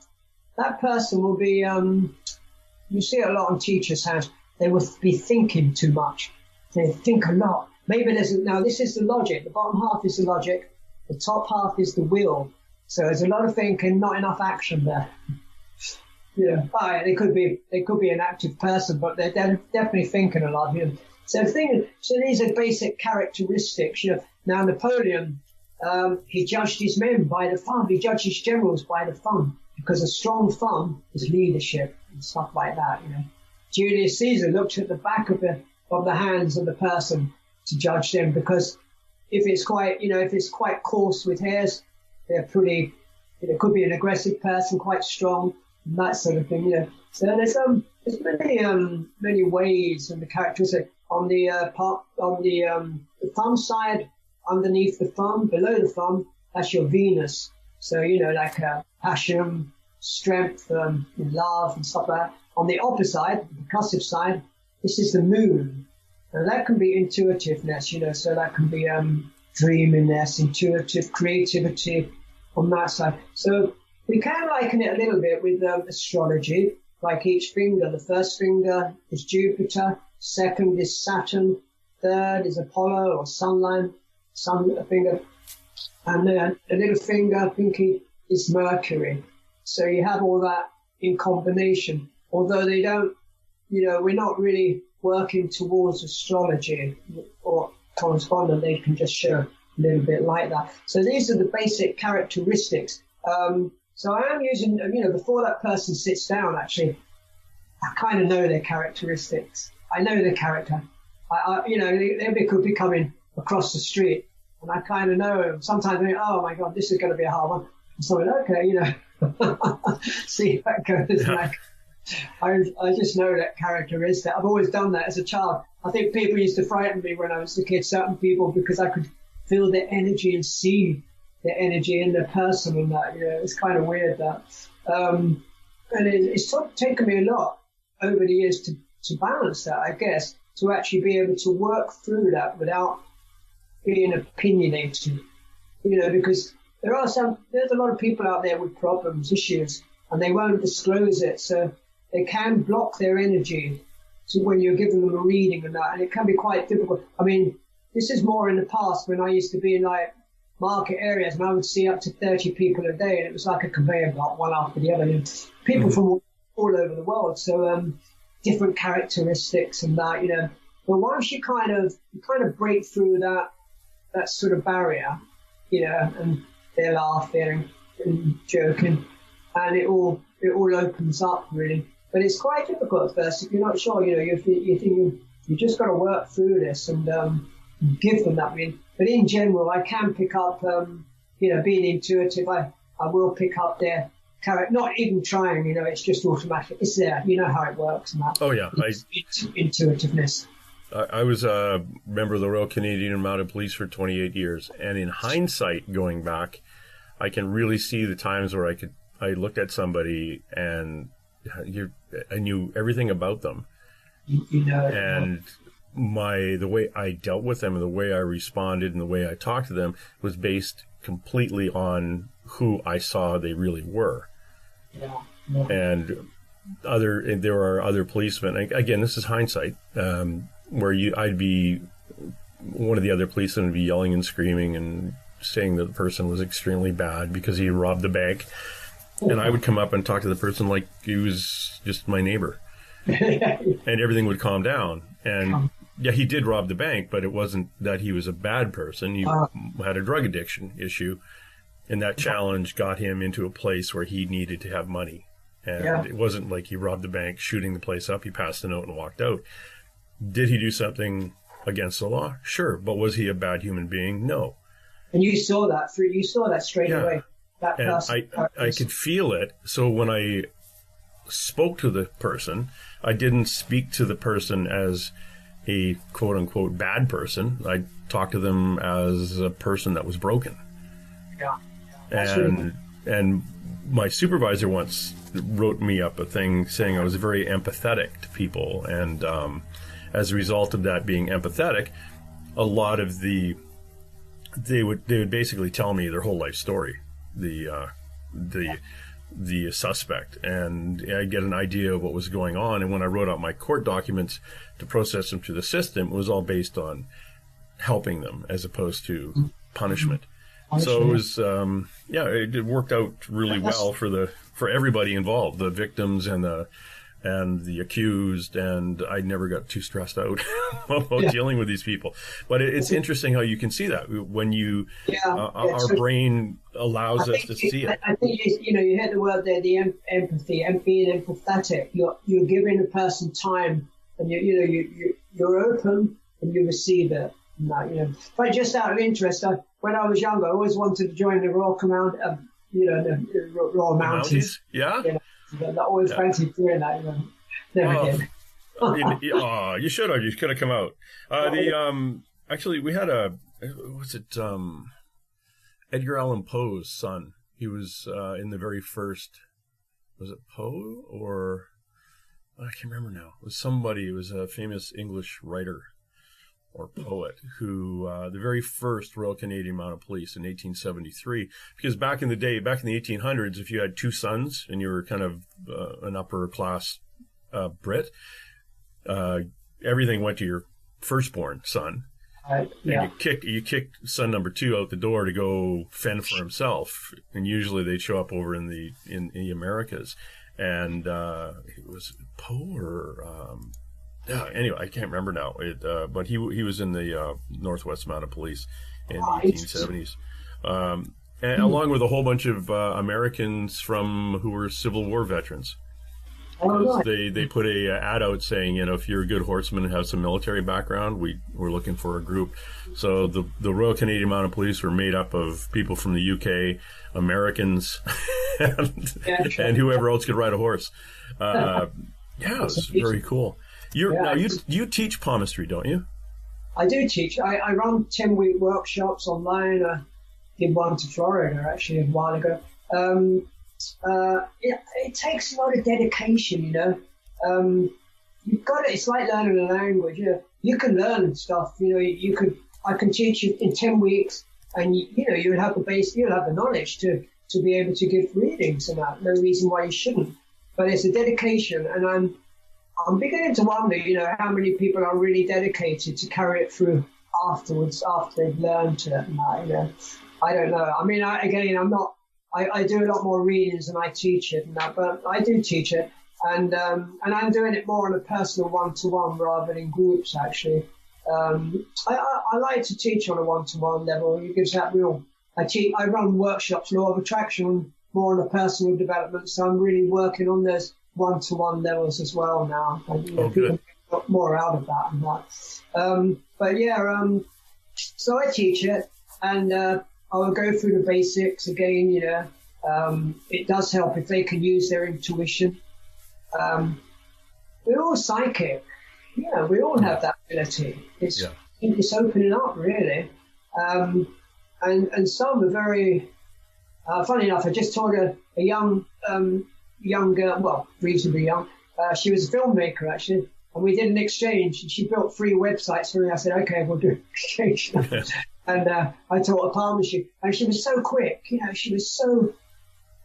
Speaker 3: that person will be. You see it a lot on teachers' hands. They will be thinking too much. They think a lot. Maybe this is the logic. The bottom half is the logic. The top half is the will. So there's a lot of thinking, not enough action there. They could be an active person, but they're definitely thinking a lot. So these are basic characteristics. Now Napoleon, he judged his men by the thumb. He judged his generals by the thumb, because a strong thumb is leadership and stuff like that. Julius Caesar looked at the back of the hands of the person to judge them, because if it's quite coarse with hairs, they're pretty. It could be an aggressive person, quite strong, and that sort of thing. So there's many ways and the characteristic on the thumb side, underneath the thumb, below the thumb, that's your Venus. So like passion, strength, love, and stuff like that. On the opposite side, the percussive side, this is the moon. And that can be intuitiveness, so that can be dreaminess, intuitive, creativity on that side. So we can liken it a little bit with astrology, like each finger. The first finger is Jupiter, second is Saturn, third is Apollo or sun finger, and then a little finger, pinky, is Mercury. So you have all that in combination. Although they don't, we're not really working towards astrology or correspondence, they can just show a little bit like that. So these are the basic characteristics. So I am using, before that person sits down, actually, I kind of know their characteristics. I know their character. They could be coming across the street, and I kind of know them. Sometimes I think, oh my God, this is going to be a hard one. So I'm like, okay, see how it goes.
Speaker 4: Yeah.
Speaker 3: I just know that characteristic. I've always done that as a child. I think people used to frighten me when I was a kid, certain people, because I could feel their energy and see their energy in their person and that. It's kind of weird that. And it's taken me a lot over the years to balance that, I guess, to actually be able to work through that without being opinionated, because there's a lot of people out there with problems, issues, and they won't disclose it. So they can block their energy to when you're giving them a reading and that, and it can be quite difficult. I mean, this is more in the past when I used to be in like market areas and I would see up to 30 people a day, and it was like a conveyor belt, one after the other. People from all over the world, so different characteristics and that, But once you kind of break through that sort of barrier, and they're laughing and joking, and it all opens up really. But it's quite difficult at first if you're not sure. You think you just got to work through this and give them that reading. But in general, I can pick up, being intuitive. I will pick up their character, not even trying. It's just automatic. It's there. You know how it works and that.
Speaker 4: Oh yeah,
Speaker 3: it's intuitiveness.
Speaker 4: I was a member of the Royal Canadian Mounted Police for 28 years, and in hindsight, going back, I can really see the times where I looked at somebody and I knew everything about them, and the way I dealt with them and the way I responded and the way I talked to them was based completely on who I saw they really were.
Speaker 3: Yeah.
Speaker 4: And there are other policemen. Again, this is hindsight. Where I'd be one of the other policemen would be yelling and screaming and saying that the person was extremely bad because he robbed the bank, And I would come up and talk to the person like he was just my neighbor. And everything would calm down. And yeah, he did rob the bank, but it wasn't that he was a bad person. He had a drug addiction issue. And that challenge got him into a place where he needed to have money. And it wasn't like he robbed the bank, shooting the place up. He passed the note and walked out. Did he do something against the law? Sure. But was he a bad human being? No.
Speaker 3: And you saw that straight away. That person.
Speaker 4: I could feel it. So when I spoke to the person, I didn't speak to the person as a quote unquote bad person. I talked to them as a person that was broken.
Speaker 3: Yeah.
Speaker 4: And my supervisor once wrote me up a thing saying I was very empathetic to people, and as a result of that being empathetic, a lot of they would basically tell me their whole life story, the suspect, and I get an idea of what was going on. And when I wrote out my court documents to process them through the system, it was all based on helping them as opposed to punishment. So it was, it worked out really well for everybody involved, the victims and the accused, and I never got too stressed out about dealing with these people. But it's interesting how you can see that when our brain allows us to see it.
Speaker 3: I think you hit the word there, the empathy, and being empathetic. You're giving a person time, and you're open and you receive it. But just out of interest, when I was younger, I always wanted to join the Royal Command, the Royal Mounties.
Speaker 4: Yeah.
Speaker 3: I always fancied doing that. Never did.
Speaker 4: You should have. You could have come out. Actually, we had Edgar Allan Poe's son. He was in the very first. Was it Poe or I can't remember now. It was somebody. It was a famous English writer or poet who, the very first Royal Canadian Mounted Police in 1873, because back in the day, back in the 1800s, if you had two sons and you were kind of an upper class Brit, everything went to your firstborn son. And you kicked son number two out the door to go fend for himself, and usually they'd show up over in the Americas, and it was Poe or anyway, I can't remember now. But he was in the Northwest Mounted Police in the 1870s, and along with a whole bunch of Americans who were Civil War veterans. They put a ad out saying, if you're a good horseman and have some military background, we're looking for a group. So the Royal Canadian Mounted Police were made up of people from the UK, Americans, and whoever else could ride a horse. It was very cool. You teach palmistry, don't you?
Speaker 3: I do teach. I run 10-week workshops online. I did one to Florida actually a while ago. It takes a lot of dedication, You've got it. It's like learning a language. You can learn stuff. I can teach you in 10 weeks, and you'll have the base. You'll have the knowledge to be able to give readings and that. No reason why you shouldn't. But it's a dedication, and I'm beginning to wonder, how many people are really dedicated to carry it through afterwards, after they've learned it. I don't know. I mean, I'm not. I do a lot more readings than I teach it, and that, but I do teach it, and I'm doing it more on a personal one-to-one rather than in groups. Actually, I like to teach on a one-to-one level. It gives that real. I run workshops, law of attraction, more on a personal development. So I'm really working on those one-to-one levels as well now. And, people get more out of that and that. So I teach it, and I will go through the basics again. It does help if they can use their intuition. We're all psychic. We all have that ability. It's opening up, really. And some are very. Funny enough, I just told a young girl, well, reasonably young. She was a filmmaker, actually, and we did an exchange. And she built 3 websites for me. I said, okay, we'll do an exchange. And I taught her palmistry. And she was so quick. She was so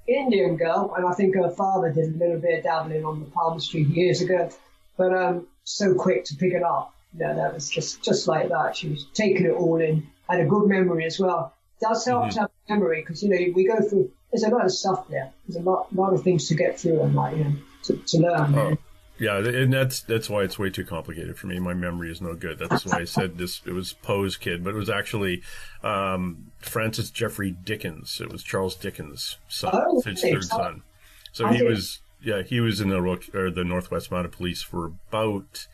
Speaker 3: Indian girl. And I think her father did a little bit of dabbling on the palmistry years ago. But so quick to pick it up. That was just like that. She was taking it all in. Had a good memory as well. It does help to have memory because, we go through there's a lot of stuff there. There's a lot of things to get through and like, you know, to learn.
Speaker 4: Oh. Yeah, and that's why it's way too complicated for me. My memory is no good. That's why I said this. It was Poe's kid, but it was actually Francis Jeffrey Dickens. It was Charles Dickens' son, his third son. So he was in the Northwest Mounted Police for about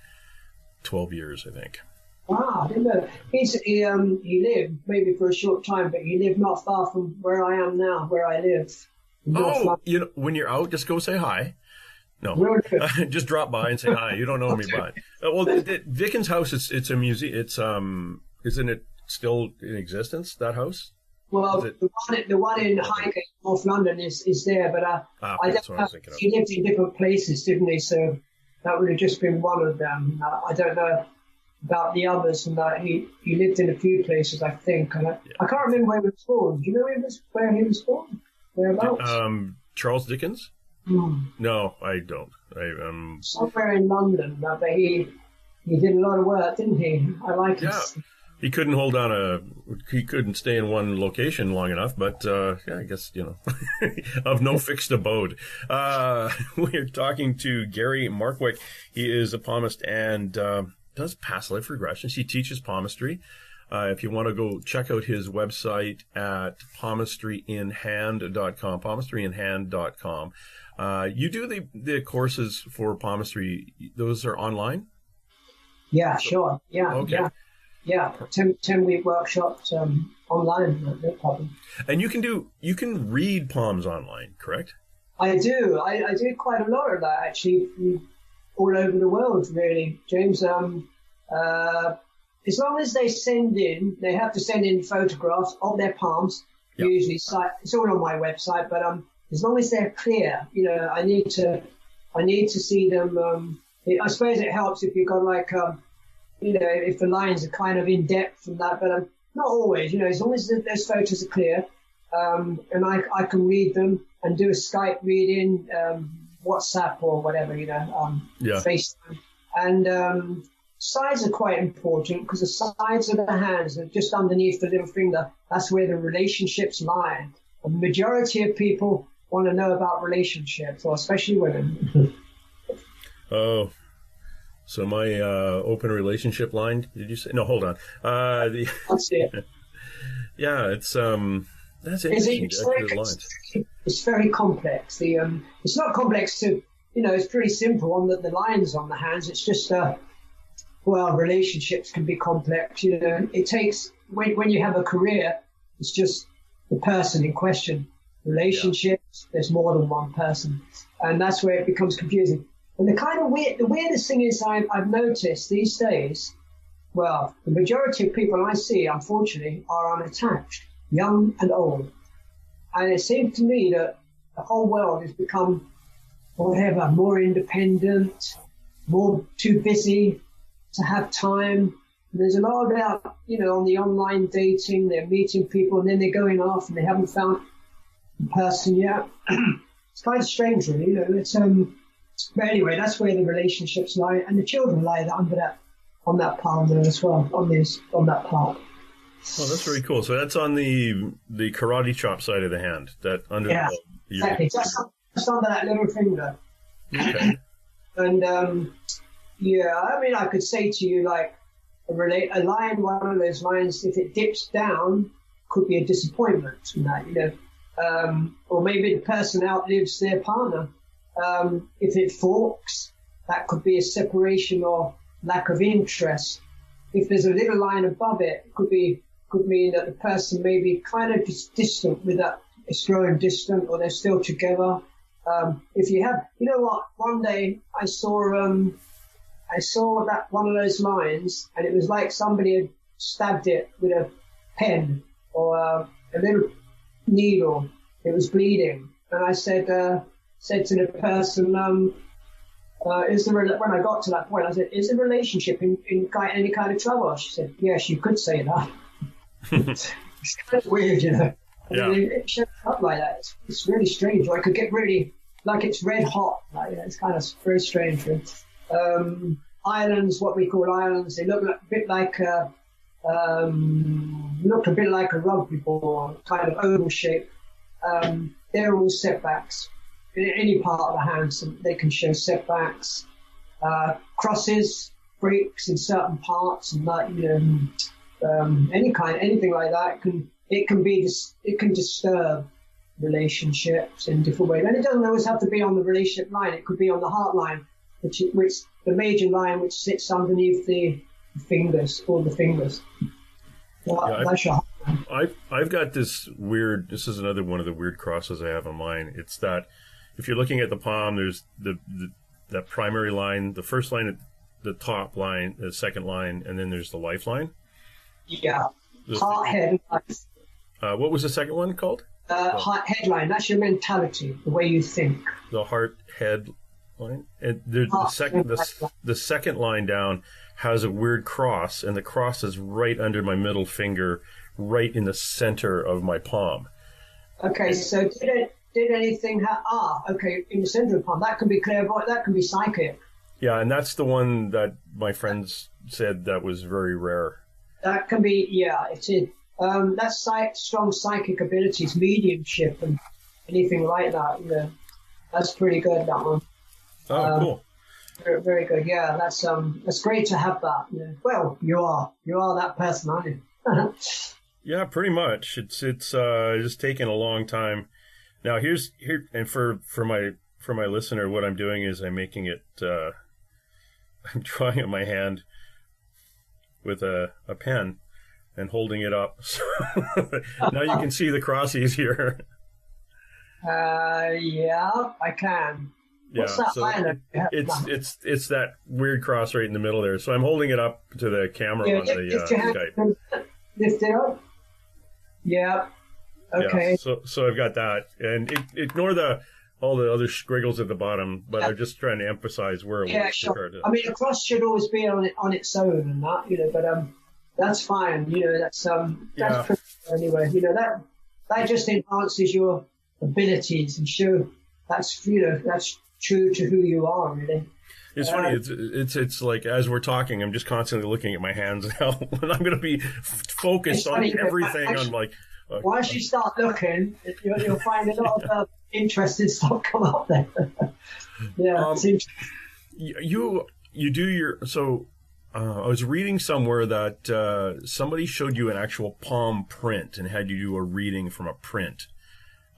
Speaker 4: 12 years, I think.
Speaker 3: Wow, I didn't know. He lived maybe for a short time, but he lived not far from where I am now, where I live.
Speaker 4: You know, when you're out, just go say hi. No, just drop by and say hi. You don't know me, but well, Dickens' house. It's a museum. It's isn't it still in existence? That house?
Speaker 3: Well, the one in Highgate, North London, is there, but I don't know. He lived in different places, didn't he? So that would have just been one of them. I don't know about the others, and that he lived in a few places, I think. And I can't remember where he was born. Do you know where he was born? Whereabouts?
Speaker 4: Charles Dickens. No, I don't.
Speaker 3: Somewhere in London, but he did a lot of work, didn't he? I like it.
Speaker 4: Yeah. He couldn't he couldn't stay in one location long enough, but I guess, you know, of no fixed abode. We're talking to Gary Markwick. He is a palmist and does past life regressions. He teaches palmistry. If you want to go check out his website at palmistryinhand.com, palmistryinhand.com. You do the courses for palmistry. Those are online? Yeah,
Speaker 3: sure. Yeah. Okay. Yeah. 10-week workshops online, no problem.
Speaker 4: And you can read palms online, correct?
Speaker 3: I do. I do quite a lot of that actually, all over the world, really, James. As long as they have to send in photographs of their palms. Yep. Usually, it's all on my website, but as long as they're clear, you know, I need to see them. I suppose it helps if you've got like, you know, if the lines are kind of in depth and that, but not always. You know, as long as those photos are clear, and I can read them and do a Skype reading, WhatsApp or whatever, you know, FaceTime, and sides are quite important because the sides of the hands are just underneath the little finger. That's where the relationships lie. The majority of people want to know about relationships, or especially women.
Speaker 4: Oh, so my open relationship line, did you say? No, hold on.
Speaker 3: That's it.
Speaker 4: Yeah, that's interesting.
Speaker 3: It's very complex. It's not complex to, you know, it's pretty simple on the lines on the hands. It's just, relationships can be complex. You know, it takes, when you have a career, it's just the person in question. Relationships, there's more than one person. And that's where it becomes confusing. And the weirdest thing is I've noticed these days, well, the majority of people I see, unfortunately, are unattached, young and old. And it seems to me that the whole world has become, more independent, more too busy to have time. There's a lot about, you know, on the online dating, they're meeting people and then they're going off and they haven't found the person yet. It's kind of strange, really. You know, but anyway, that's where the relationships lie, and the children lie on that palm there as well, on that part.
Speaker 4: Oh, that's very cool. So that's on the karate chop side of the hand, that under.
Speaker 3: Yeah, exactly. Just under that little finger.
Speaker 4: Okay.
Speaker 3: And I mean, I could say to you like a line, one of those lines, if it dips down, could be a disappointment. That, you know, or maybe the person outlives their partner. If it forks, that could be a separation or lack of interest. If there's a little line above it, it could mean that the person may be kind of just distant with that. It's growing distant, or they're still together. If you have, you know what? One day I saw that one of those lines, and it was like somebody had stabbed it with a pen or a little needle. It was bleeding, and I said to the person, when I got to that point, I said, "Is the relationship in any kind of trouble?" She said, "Yes, you could say that." It's kind of weird, you know.
Speaker 4: Yeah.
Speaker 3: I mean, it shows up like that. It's really strange. Or it could get really, like it's red hot. Like, you know, it's kind of very strange. Islands, what we call islands, they look a bit like a rugby ball, kind of oval shape. they're all setbacks. In any part of the hand, so they can show setbacks, crosses, breaks in certain parts, and that, anything like that. It can disturb relationships in different ways, and it doesn't always have to be on the relationship line. It could be on the heart line, which the major line, which sits underneath the fingers, all the fingers. That's your heart line.
Speaker 4: I've got this weird. This is another one of the weird crosses I have on mine. It's that if you're looking at the palm, there's that primary line, the first line, the top line, the second line, and then there's the lifeline.
Speaker 3: Yeah. Heart, head, life.
Speaker 4: What was the second one called?
Speaker 3: Heart, head line. That's your mentality, the way you think.
Speaker 4: The heart, head line. And the second line down has a weird cross, and the cross is right under my middle finger, right in the center of my palm.
Speaker 3: Okay, so did anything in the center of the palm? That can be clairvoyant, that can be psychic.
Speaker 4: Yeah, and that's the one that my friends said that was very rare.
Speaker 3: That can be, it is. That's strong psychic abilities, mediumship, and anything like that. That's pretty good, that one.
Speaker 4: Oh, cool.
Speaker 3: Very, very good. Yeah, that's great to have that. Well, you are that person, aren't you?
Speaker 4: Yeah, pretty much. It's just taken a long time. Now and for my listener, what I'm doing is I'm making it. I'm drawing on my hand with a pen and holding it up. So now you can see the crossies here.
Speaker 3: Yeah, I can. What's that line?
Speaker 4: It's that weird cross right in the middle there. So I'm holding it up to the camera on the Skype.
Speaker 3: Lift it up. Yeah. Okay.
Speaker 4: Yeah, so I've got that, and ignore all the other squiggles at the bottom, but I'm just trying to emphasize where it was.
Speaker 3: Sure. I mean, a cross should always be on its own, and that, but that's fine. That's pretty good anyway. That just enhances your abilities and show that's true to who you are, really.
Speaker 4: It's funny. It's like as we're talking, I'm just constantly looking at my hands now, and I'm going to be focused on everything. I'm like.
Speaker 3: Once you start looking, you'll find a lot of interesting stuff come up there. Yeah,
Speaker 4: you do your so. I was reading somewhere that somebody showed you an actual palm print and had you do a reading from a print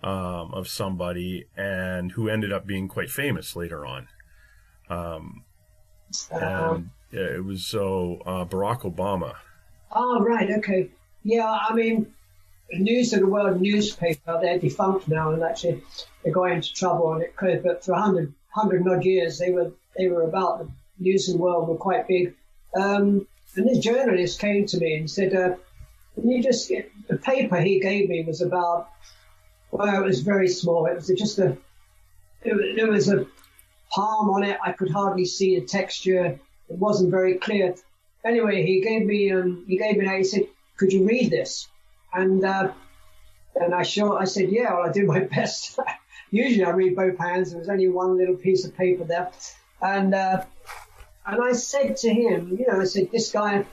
Speaker 4: of somebody, and who ended up being quite famous later on. And it was Barack Obama.
Speaker 3: Oh, right, okay, yeah. I mean. The News of the World newspaper, they're defunct now, and actually they're going into trouble on it. But for 100 odd years, they were about the News of the World were quite big. And this journalist came to me and said, "Can you just get the paper he gave me was about? Well, it was very small. It was just there was a palm on it. I could hardly see the texture. It wasn't very clear. Anyway, he gave me that. He said, "Could you read this?" And I said, yeah, well, I do my best. Usually I read both hands. There was only one little piece of paper there. And I said to him, I said, this guy,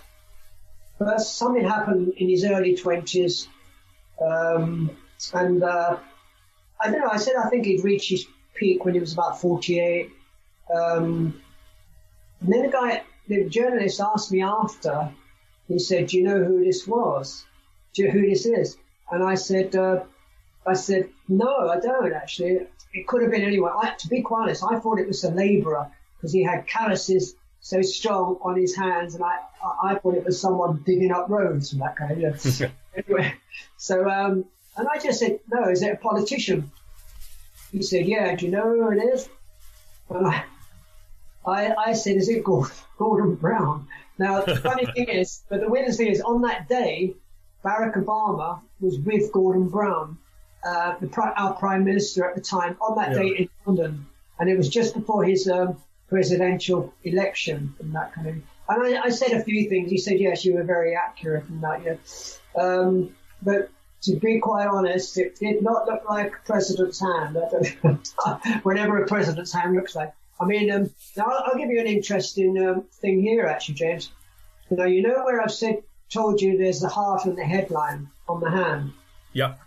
Speaker 3: first, something happened in his early 20s. I don't know, I said, I think he'd reached his peak when he was about 48. And then the journalist asked me after, he said, do you know who this was? Do you know who this is? And I said, no, I don't actually. It could have been anyone. To be quite honest, I thought it was a labourer because he had calluses so strong on his hands, and I thought it was someone digging up roads and that kind of thing. Anyway, so and I just said, no, is it a politician? He said, yeah. Do you know who it is? And I said, is it Gordon Brown? Now the funny thing is, but the weirdest thing is, on that day, Barack Obama was with Gordon Brown, our Prime Minister at the time, on that day in London. And it was just before his presidential election and that kind of thing. And I said a few things. He said, yes, you were very accurate and that, yeah. But to be quite honest, it did not look like a president's hand. Whatever a president's hand looks like. I mean, now I'll give you an interesting thing here, actually, James. You know where I've told you there's the heart and the headline on the hand?
Speaker 4: Yep.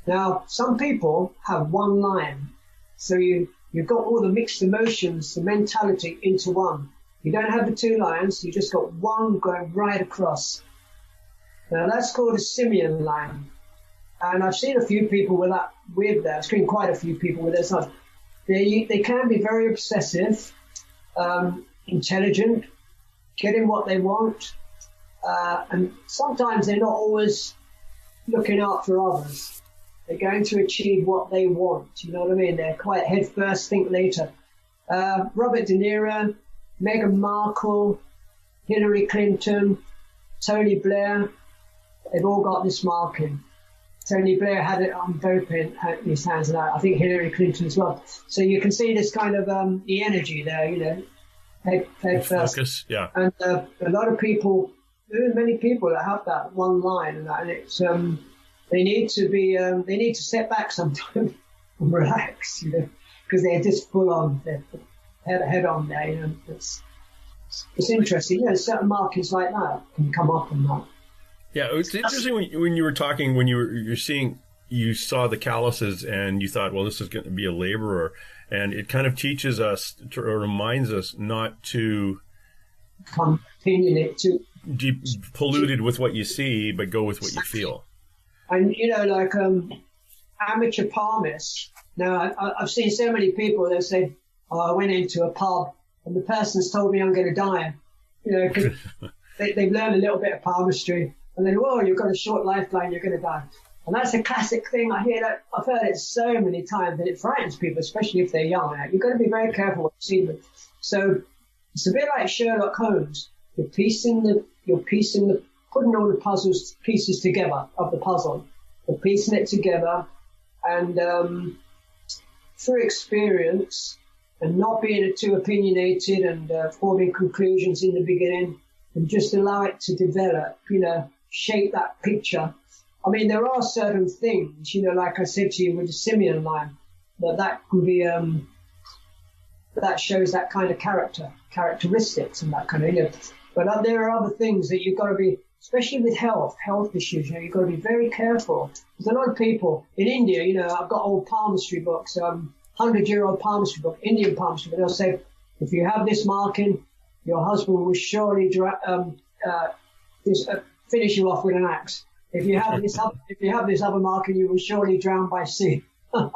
Speaker 3: Now, some people have one line. So you've got all the mixed emotions, the mentality into one. You don't have the two lines, you just got one going right across. Now, that's called a simian line. And I've seen a few people with that. I've seen quite a few people with this. They can be very obsessive, intelligent, getting what they want, and sometimes they're not always looking out for others. They're going to achieve what they want. You know what I mean? They're quite head first, think later. Robert De Niro, Meghan Markle, Hillary Clinton, Tony Blair, they've all got this marking. Tony Blair had it on both his hands, and I think Hillary Clinton as well. So you can see this kind of the energy there, you know, head first.
Speaker 4: Focus, yeah.
Speaker 3: And a lot of people, there are many people that have that one line, and it's they need to step back sometimes and relax, you know, because they're just full on, they're head on there, you know. It's interesting, you know, certain markings like that can come up and that.
Speaker 4: Yeah, it's interesting when you were talking, when you saw the calluses and you thought, well, this is going to be a laborer, and it kind of teaches us or reminds us not to be polluted with what you see, but go with what you feel.
Speaker 3: And you know, like amateur palmists. Now, I've seen so many people that say, "Oh, I went into a pub and the person's told me I'm going to die," you know, because they've learned a little bit of palmistry. And then, whoa, you've got a short lifeline, you're going to die. And that's a classic thing. I hear that. I've heard it so many times that it frightens people, especially if they're young. You've got to be very careful what you see them. So it's a bit like Sherlock Holmes. You're putting all the pieces together of the puzzle. You're piecing it together, and through experience and not being too opinionated and forming conclusions in the beginning, and just allow it to develop, you know, shape that picture. I mean, there are certain things, you know, like I said to you with the simian line, that can be, that shows that kind of characteristics and that kind of, you know. But there are other things that you've got to be, especially with health issues, you know, you've got to be very careful. There's a lot of people in India, you know, I've got old palmistry books, 100-year-old palmistry book, Indian palmistry, but they'll say, if you have this marking, your husband will surely finish you off with an axe. If you have this other marking, you will surely drown by sea. You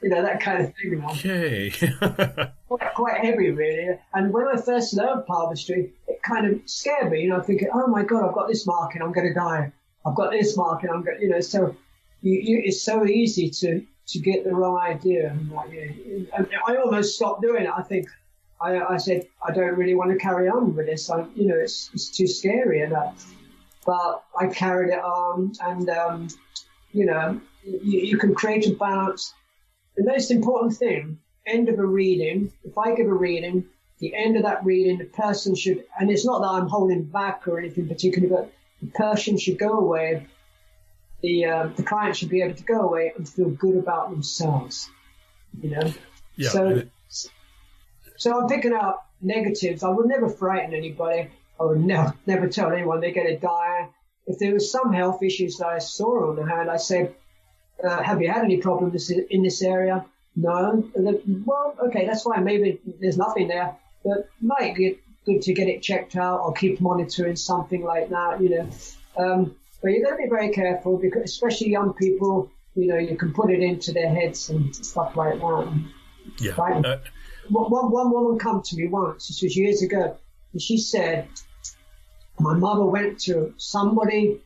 Speaker 3: know, that kind of thing.
Speaker 4: Okay.
Speaker 3: quite heavy, really. And when I first learned palmistry, it kind of scared me. You know, thinking, oh my God, I've got this marking, I'm going to die. I've got this marking, I'm going. You know, so it's so easy to get the wrong idea. And I almost stopped doing it. I think. I said, I don't really want to carry on with this. You know, it's too scary. But I carried it on, and, you know, you can create a balance. The most important thing, end of a reading, if I give a reading, the end of that reading, the person should, and it's not that I'm holding back or anything particular, but the person should go away, the client should be able to go away and feel good about themselves, you know?
Speaker 4: Yeah.
Speaker 3: So I'm picking out negatives. I would never frighten anybody. I would never tell anyone they're going to die. If there was some health issues that I saw on the hand, I said, have you had any problems in this area? No. Well, okay, that's fine. Maybe there's nothing there, but might be good to get it checked out or keep monitoring something like that, you know. But you've got to be very careful, because especially young people, you know, you can put it into their heads and stuff like that.
Speaker 4: Yeah.
Speaker 3: One woman come to me once, this was years ago, and she said, my mother went to somebody,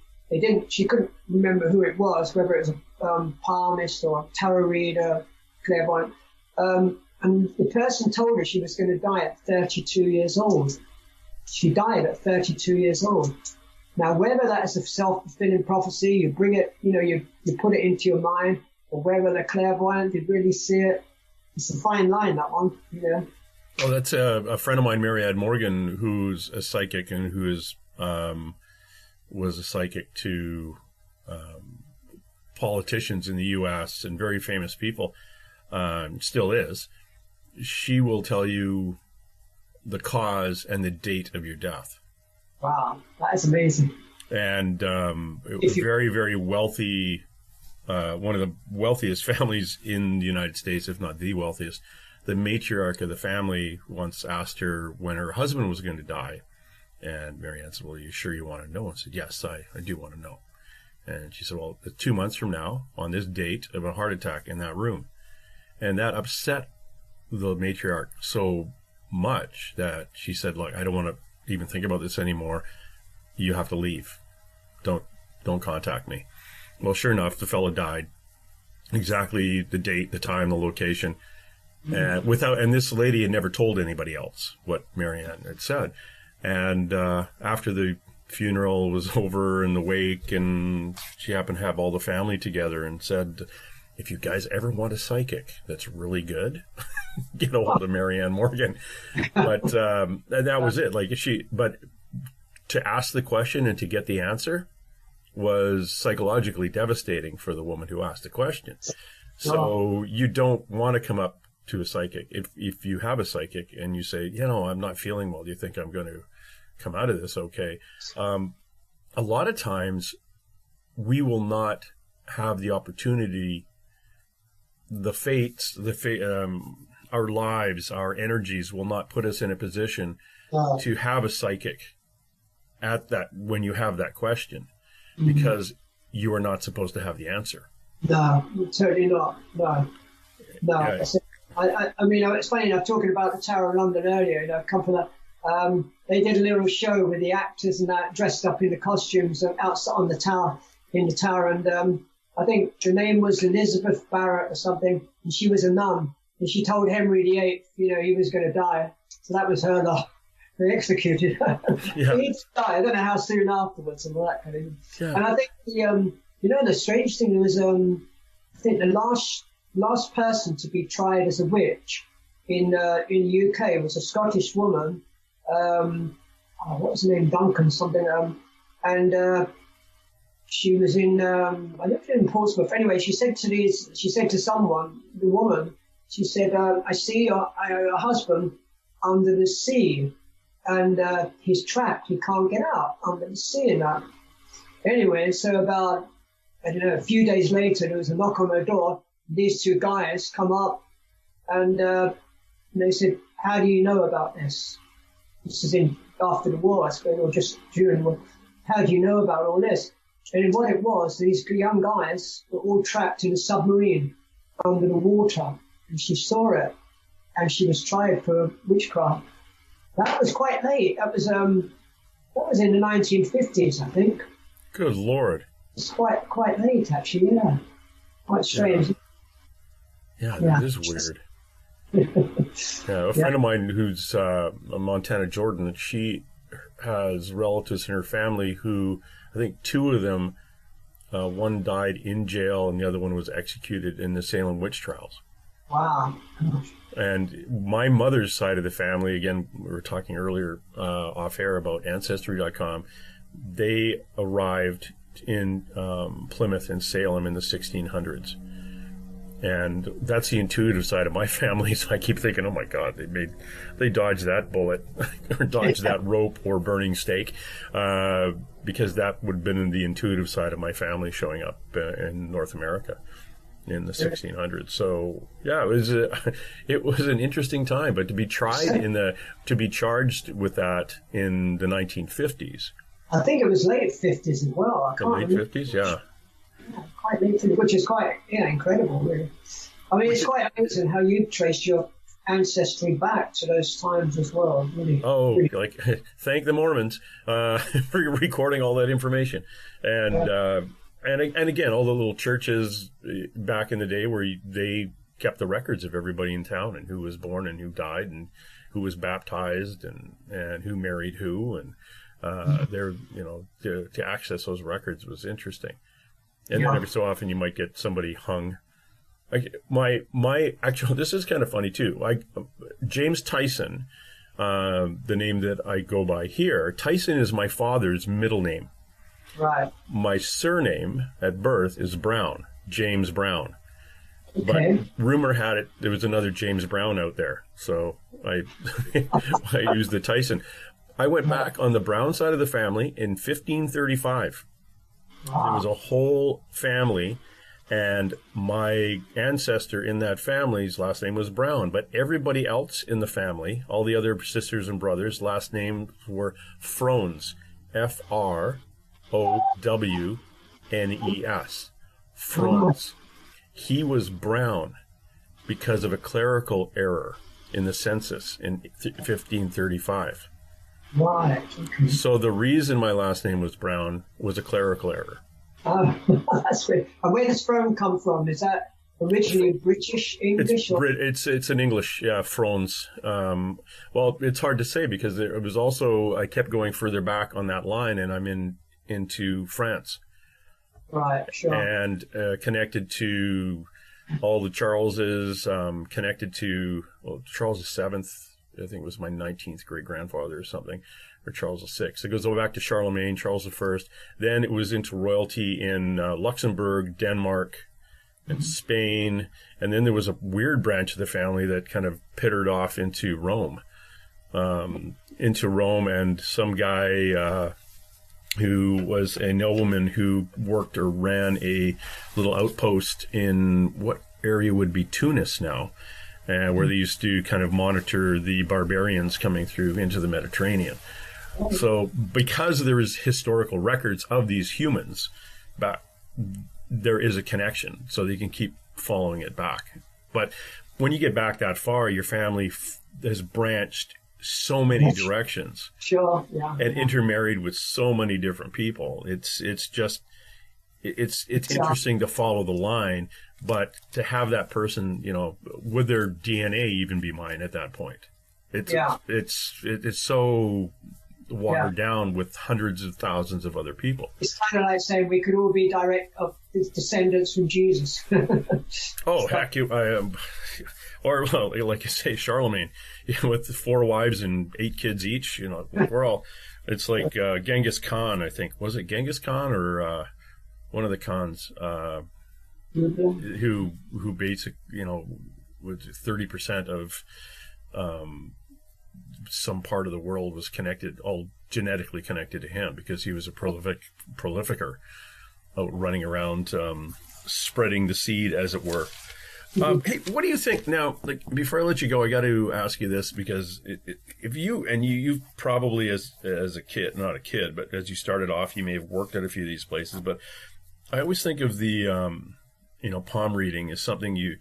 Speaker 3: she couldn't remember who it was, whether it was a palmist or a tarot reader, clairvoyant, and the person told her she was going to die at 32 years old. She died at 32 years old. Now, whether that is a self-fulfilling prophecy, you bring it, you know, you put it into your mind, or whether the clairvoyant did really see it, it's a fine line, that one, you know.
Speaker 4: Well, that's a friend of mine, Mariad Morgan, who's a psychic and who is was a psychic to politicians in the U.S. and very famous people, still is. She will tell you the cause and the date of your death.
Speaker 3: Wow, that is amazing.
Speaker 4: And very, very wealthy one of the wealthiest families in the United States, if not the wealthiest. The matriarch of the family once asked her when her husband was going to die. And Marianne said, well, are you sure you want to know? And said, yes, I do want to know. And she said, well, 2 months from now, on this date, I have a heart attack in that room. And that upset the matriarch so much that she said, look, I don't want to even think about this anymore. You have to leave. Don't contact me. Well, sure enough, the fellow died. Exactly the date, the time, the location. And this lady had never told anybody else what Marianne had said. And after the funeral was over and the wake, and she happened to have all the family together, and said, if you guys ever want a psychic that's really good, get a hold of Marianne Morgan. But that was it. But to ask the question and to get the answer was psychologically devastating for the woman who asked the question. So you don't want to come up to a psychic. If you have a psychic and you say, I'm not feeling well, do you think I'm going to come out of this okay? A lot of times we will not have the opportunity, our lives, our energies will not put us in a position to have a psychic when you have that question, because you are not supposed to have the answer.
Speaker 3: No, certainly not. No. Yeah. I mean, it's funny enough, talking about the Tower of London earlier, a couple of, they did a little show with the actors and that dressed up in the costumes outside on the tower, and I think the name was Elizabeth Barrett or something, and she was a nun, and she told Henry VIII, he was going to die, so that was her lot. They executed her. Yeah. He died, I don't know how soon afterwards, and all that kind of thing. Yeah. And I think the strange thing was, I think the last person to be tried as a witch in the UK was a Scottish woman. What was her name? Duncan something. And she was in I lived in Portsmouth. Anyway, she said to someone, the woman, she said, I see your husband under the sea, and he's trapped. He can't get out under the sea and that. Anyway, so about, a few days later, there was a knock on her door. These two guys come up, and they said, how do you know about this? This is after the war, I suppose, or just during the war. How do you know about all this? And what it was, these young guys were all trapped in a submarine under the water, and she saw it, and she was tried for witchcraft. That was quite late. That was in the 1950s, I think.
Speaker 4: Good Lord.
Speaker 3: It's quite late, actually, yeah. Quite strange.
Speaker 4: Yeah, that is weird. A friend of mine who's a Montana Jordan, she has relatives in her family who, I think two of them, one died in jail and the other one was executed in the Salem witch trials.
Speaker 3: Wow.
Speaker 4: And my mother's side of the family, again, we were talking earlier off air about Ancestry.com, they arrived in Plymouth and Salem in the 1600s. And that's the intuitive side of my family. So I keep thinking, oh my God, they dodged that bullet or dodged that rope or burning stake, because that would have been the intuitive side of my family showing up in North America in the 1600s. So yeah, it was an interesting time. But to be charged with that in the 1950s. I
Speaker 3: think it was late 50s as well.
Speaker 4: The late 50s, yeah.
Speaker 3: Quite late, which is quite incredible, really. I mean, it's quite amazing how you traced your ancestry back to those times as well. Really.
Speaker 4: Oh, like thank the Mormons for recording all that information, and again, all the little churches back in the day where they kept the records of everybody in town and who was born and who died and who was baptized and who married who, and to access those records was interesting. And then every so often you might get somebody hung. Actually, this is kind of funny too. James Tyson, the name that I go by here, Tyson is my father's middle name.
Speaker 3: Right.
Speaker 4: My surname at birth is Brown, James Brown.
Speaker 3: Okay.
Speaker 4: But rumor had it there was another James Brown out there, so I used the Tyson. I went back on the Brown side of the family in 1535. Wow. There was a whole family And my ancestor in that family's last name was Brown, but everybody else in the family, all the other sisters and brothers, last names were Frones, F-R-O-W-N-E-S, Frones. He was Brown because of a clerical error in the census in 1535.
Speaker 3: Right. Okay.
Speaker 4: So the reason my last name was Brown was a clerical error.
Speaker 3: That's great. And where does Frone come from? Is that originally British, English?
Speaker 4: It's an English, yeah, Frones. Well, it's hard to say because it was also, I kept going further back on that line, and I'm into France. Right, sure. And connected to all the Charleses, connected to Charles VII, I think was my 19th great-grandfather or something, or Charles VI. It goes all back to Charlemagne, Charles I. Then it was into royalty in Luxembourg, Denmark, and Spain. And then there was a weird branch of the family that kind of pittered off into Rome. And some guy who was a nobleman who worked or ran a little outpost in what area would be Tunis now, where they used to kind of monitor the barbarians coming through into the Mediterranean. So because there is historical records of these humans, there is a connection, so they can keep following it back. But when you get back that far, your family has branched so many directions,
Speaker 3: sure, yeah,
Speaker 4: and intermarried with so many different people. It's interesting to follow the line, but to have that person, would their DNA even be mine at that point? It's so watered down with hundreds of thousands of other people.
Speaker 3: It's kind of like saying we could all be direct descendants from Jesus.
Speaker 4: Oh, heck, or well, like you say, Charlemagne, with 4 wives and 8 kids each. We're all. It's like Genghis Khan, I think. Was it Genghis Khan or one of the Khans who basically, with 30% of some part of the world was connected, all genetically connected to him, because he was a prolificer, out running around, spreading the seed, as it were. Hey, what do you think now? Like, before I let you go, I got to ask you this, because if you probably as a kid, not a kid, but as you started off, you may have worked at a few of these places. But I always think of the palm reading as something you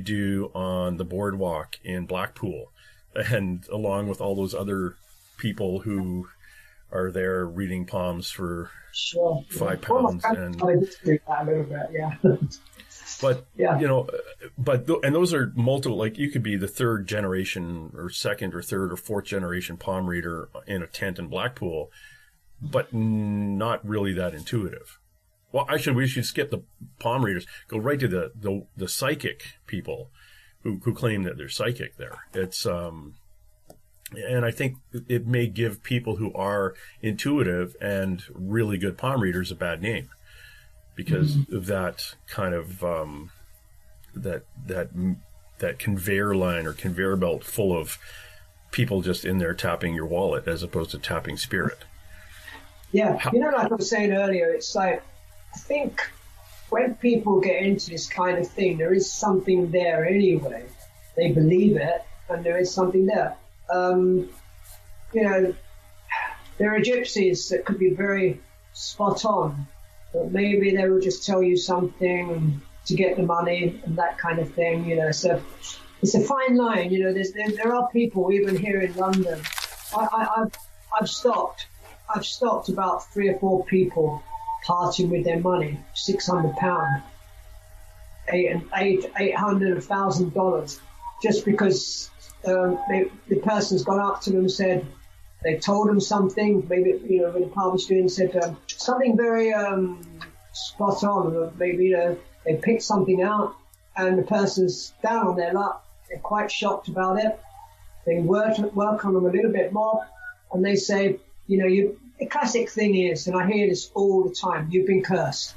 Speaker 4: do on the boardwalk in Blackpool, and along with all those other people who are there reading palms for £5. And
Speaker 3: I did do that a little bit, yeah.
Speaker 4: But, and those are multiple, like you could be the 3rd generation or 2nd or 3rd or 4th generation palm reader in a tent in Blackpool, but not really that intuitive. Well, we should skip the palm readers, go right to the psychic people who claim that they're psychic there. It's, and I think it may give people who are intuitive and really good palm readers a bad name, because of that kind of that conveyor line or conveyor belt full of people just in there tapping your wallet as opposed to tapping spirit.
Speaker 3: Yeah, like I was saying earlier, it's like, I think when people get into this kind of thing, there is something there anyway. They believe it, and there is something there. There are gypsies that could be very spot on, but maybe they will just tell you something to get the money and that kind of thing. So it's a fine line. There are people even here in London. I've stopped about 3 or 4 people parting with their money, £600, $800, $1,000, just because the person's gone up to them and said, they told them something, maybe, with the palmistry, and said something very spot on, or maybe, they picked something out, and the person's down on their luck. They're quite shocked about it. They work on them a little bit more, and they say, the classic thing is, and I hear this all the time, you've been cursed.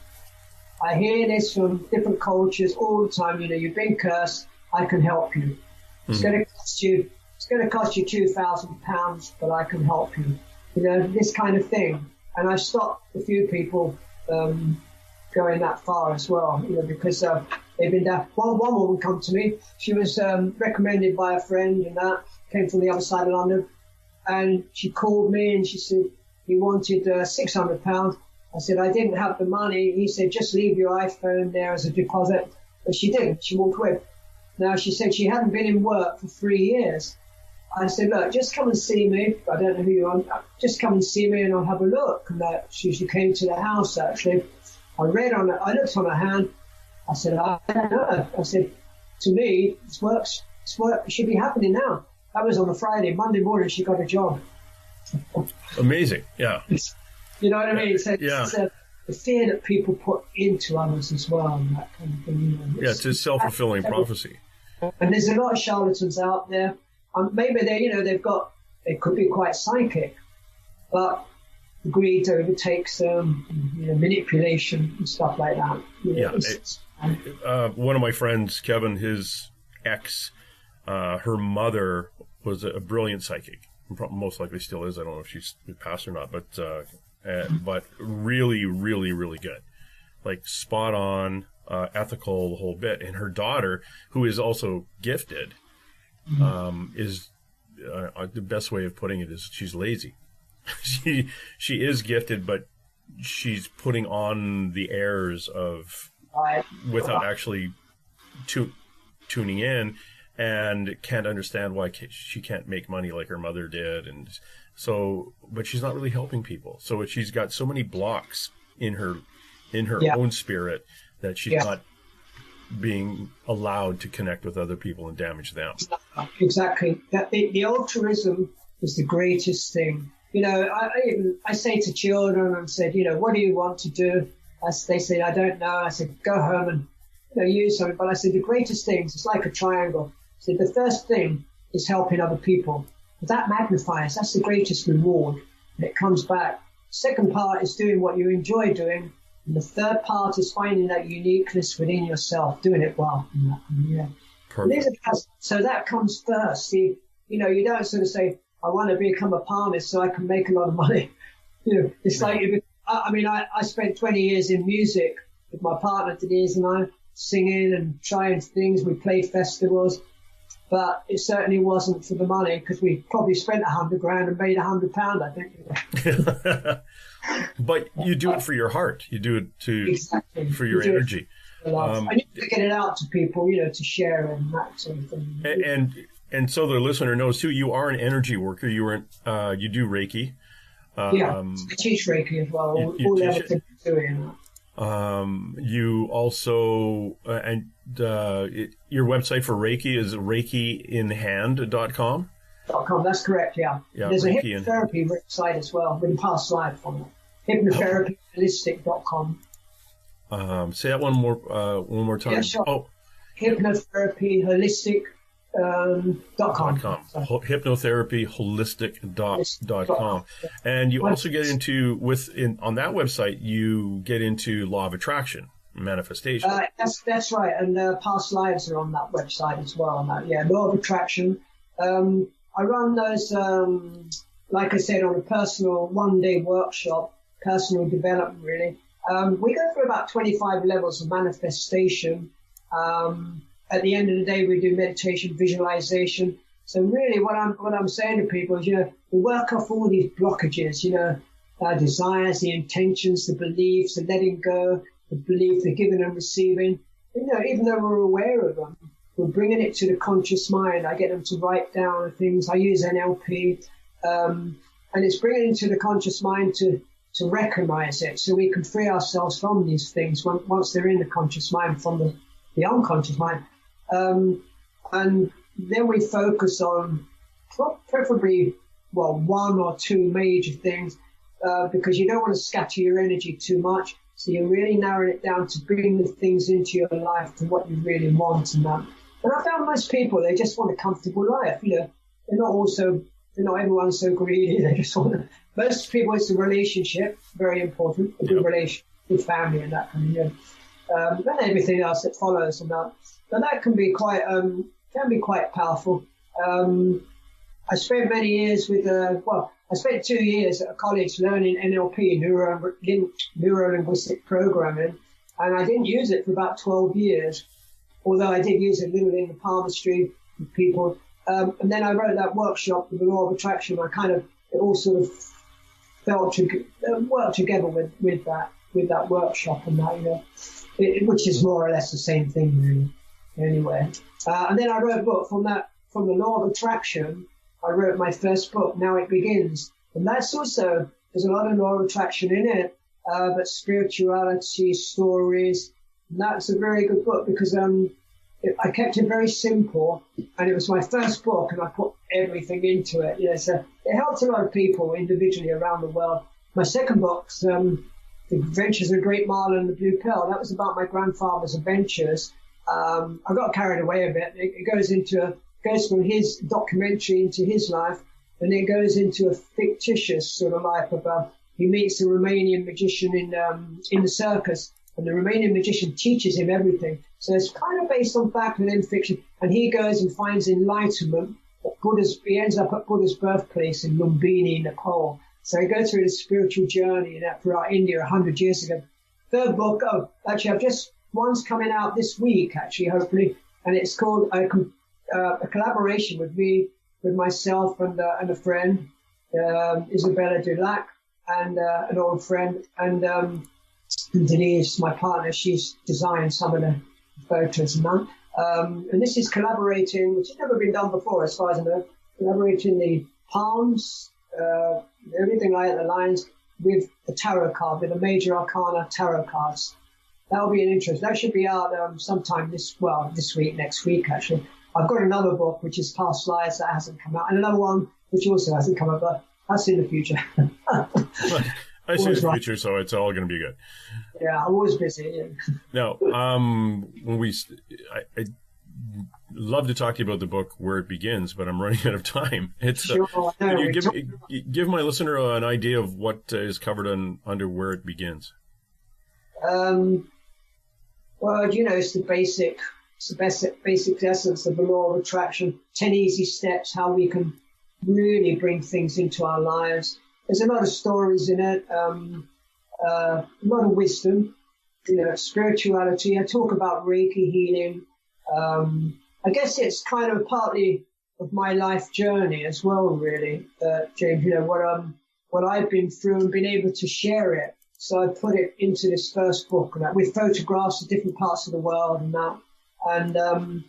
Speaker 3: I hear this from different cultures all the time. You've been cursed. I can help you. It's going to cost you £2,000, but I can help you. This kind of thing. And I've stopped a few people going that far as well, because they've been down. One woman come to me. She was recommended by a friend, and that came from the other side of London. And she called me and she said he wanted £600. I said I didn't have the money. He said just leave your iPhone there as a deposit. But she didn't. She walked away. Now she said she hadn't been in work for 3 years. I said, look, just come and see me. I don't know who you are. Just come and see me and I'll have a look. And she came to the house, actually. I looked on her hand. I said, I don't know. I said, to me, this work should be happening now. That was on a Friday. Monday morning, she got a job.
Speaker 4: Amazing. Yeah.
Speaker 3: You know what I mean? So
Speaker 4: yeah.
Speaker 3: It's the fear that people put into others as well, and that kind of thing.
Speaker 4: It's a self-fulfilling prophecy.
Speaker 3: And there's a lot of charlatans out there. Maybe they could be quite psychic, but greed overtakes manipulation and stuff like that.
Speaker 4: One of my friends, Kevin, his ex, her mother was a brilliant psychic. Most likely still is. I don't know if she's passed or not, but really, really, really good. Like spot on, ethical, the whole bit. And her daughter, who is also gifted, is the best way of putting it is she's lazy. she is gifted, but she's putting on the airs of without actually tuning in, and can't understand why she can't make money like her mother did, and so, but she's not really helping people. So she's got so many blocks in her own spirit that she's not being allowed to connect with other people and damage them.
Speaker 3: Exactly. The altruism is the greatest thing. I say to children, and said, what do you want to do? They say, I don't know. I said, go home and use something. But I said, the greatest things, it's like a triangle. I said, the first thing is helping other people. That magnifies. That's the greatest reward. And it comes back. Second part is doing what you enjoy doing. And the third part is finding that uniqueness within yourself, doing it well. Perfect. So that comes first. You don't sort of say, I want to become a palmist so I can make a lot of money. It's like, I spent 20 years in music with my partner, Denise, and I, singing and trying things. We played festivals, but it certainly wasn't for the money, because we probably spent $100,000 and made £100, I think.
Speaker 4: But you do it for your heart. You do it for your energy.
Speaker 3: I need to get it out to people, to share and that sort of thing.
Speaker 4: And so the listener knows too, you are an energy worker. You do Reiki.
Speaker 3: I teach Reiki as well. All levels of doing that.
Speaker 4: You also, your website for Reiki is reikiinhand.com.
Speaker 3: That's correct, yeah. There's a hypnotherapy website as well, with a past life on it. Hypnotherapyholistic.com.
Speaker 4: Say that one more time.
Speaker 3: Yeah, sure. Hypnotherapyholistic.com.
Speaker 4: Hypnotherapyholistic.com. And you also get into, on that website, you get into law of attraction, manifestation.
Speaker 3: That's right. And past lives are on that website as well. Law of attraction. I run those, like I said, on a personal one-day workshop, personal development, really. We go through about 25 levels of manifestation. At the end of the day, we do meditation, visualization. So really what I'm saying to people is, we work off all these blockages, our desires, the intentions, the beliefs, the letting go, the belief, the giving and receiving. Even though we're aware of them, we're bringing it to the conscious mind. I get them to write down things. I use NLP. And it's bringing it to the conscious mind to recognize it, so we can free ourselves from these things once they're in the conscious mind, from the unconscious mind. And then we focus on preferably, one or two major things, because you don't want to scatter your energy too much. So you're really narrowing it down to bring the things into your life to what you really want and that. And I found most people, they just want a comfortable life. They're not everyone so greedy. They just want most people, it's a relationship, very important, a good relationship with family and that kind of thing. And everything else that follows and that. But that can be quite powerful. I spent many years I spent 2 years at a college learning NLP, neuro-linguistic programming. And I didn't use it for about 12 years, although I did use it a little in the palmistry with people. And then I wrote that workshop with the law of attraction. It all sort of worked together with that workshop and that, which is more or less the same thing, really. Anyway, and then I wrote a book from the law of attraction. I wrote my first book, Now It Begins, and that's also, there's a lot of law of attraction in it, but spirituality, stories. And that's a very good book because I kept it very simple, and it was my first book, and I put everything into it. So it helped a lot of people individually around the world. My second book, The Adventures of the Great Marlin and the Blue Pearl, that was about my grandfather's adventures. I got carried away a bit. It goes from his documentary into his life, and it goes into a fictitious sort of life of he meets a Romanian magician in the circus, and the Romanian magician teaches him everything. So it's kind of based on fact and in fiction, and he goes and finds enlightenment. He ends up at Buddha's birthplace in Lumbini, Nepal. So he goes through this spiritual journey throughout India 100 years ago. Third book, one's coming out this week, actually, hopefully, and it's called a collaboration with myself and a friend, Isabella Dulac, and an old friend, and Denise, my partner. She's designed some of the photos and that. And this is collaborating, which has never been done before, as far as I know, collaborating the palms, everything like the lines, with the tarot card, with the major arcana tarot cards. That'll be an interest. That should be out sometime this week, next week, actually. I've got another book, which is Past Lives, that hasn't come out, and another one, which also hasn't come out, but that's in the future.
Speaker 4: I see the future, so it's all going to be good.
Speaker 3: Yeah, I'm always busy. Yeah.
Speaker 4: Now, I love to talk to you about the book Where It Begins, but I'm running out of time.
Speaker 3: Sure.
Speaker 4: Can you give my listener an idea of what is covered under Where It Begins?
Speaker 3: Well, it's the basic essence of the law of attraction. 10 easy steps, how we can really bring things into our lives. There's a lot of stories in it, a lot of wisdom, spirituality. I talk about Reiki healing. I guess it's kind of partly of my life journey as well, really, James, what I've been through and been able to share it. So I put it into this first book with photographs of different parts of the world and that. And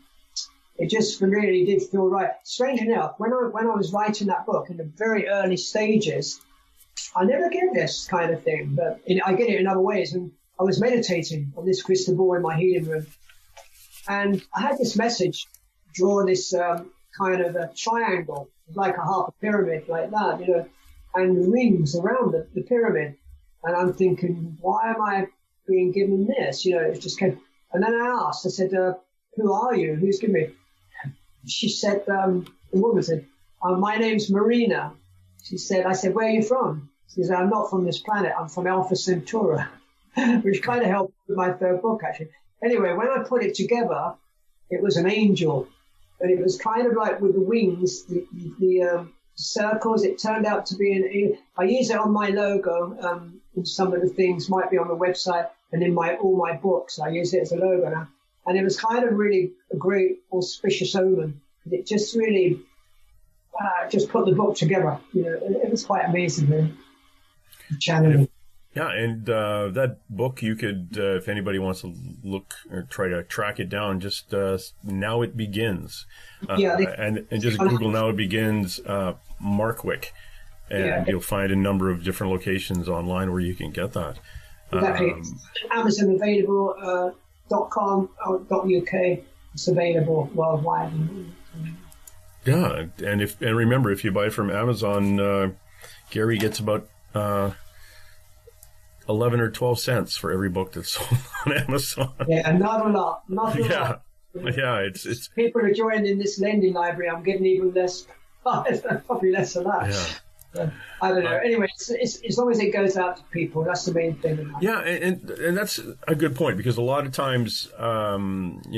Speaker 3: it just really did feel right. Strange enough, when I was writing that book in the very early stages, I never get this kind of thing, but I get it in other ways. And I was meditating on this crystal ball in my healing room, and I had this message: draw this kind of a triangle, like a half a pyramid, like that, and rings around the pyramid. And I'm thinking, why am I being given this? It just came. And then I said, who are you? Who's giving me? She said, the woman said, my name's Marina. I said, where are you from? She said, I'm not from this planet. I'm from Alpha Centauri, which kind of helped with my third book, actually. Anyway, when I put it together, it was an angel. And it was kind of like with the wings, the circles, it turned out to be I use it on my logo, and some of the things might be on the website, and in all my books, I use it as a logo now. And it was kind of really a great auspicious omen. It just really just put the book together. It was quite amazing, really. Channeling.
Speaker 4: Yeah, and that book, you could, if anybody wants to look or try to track it down, just Now It Begins. And just Google Now It Begins Markwick, and you'll find a number of different locations online where you can get that.
Speaker 3: Exactly. Amazon available, .com or .uk. It's available worldwide.
Speaker 4: Yeah, and remember, if you buy from Amazon, Gary gets about 11 or 12 cents for every book that's sold on Amazon.
Speaker 3: Yeah, not a lot.
Speaker 4: Yeah, it's
Speaker 3: people are joining this lending library. I'm getting even less, probably less of that. Yeah. I don't know. Anyway, it's, as long as it goes out to people, that's the main thing.
Speaker 4: Yeah, and that's a good point, because a lot of times, the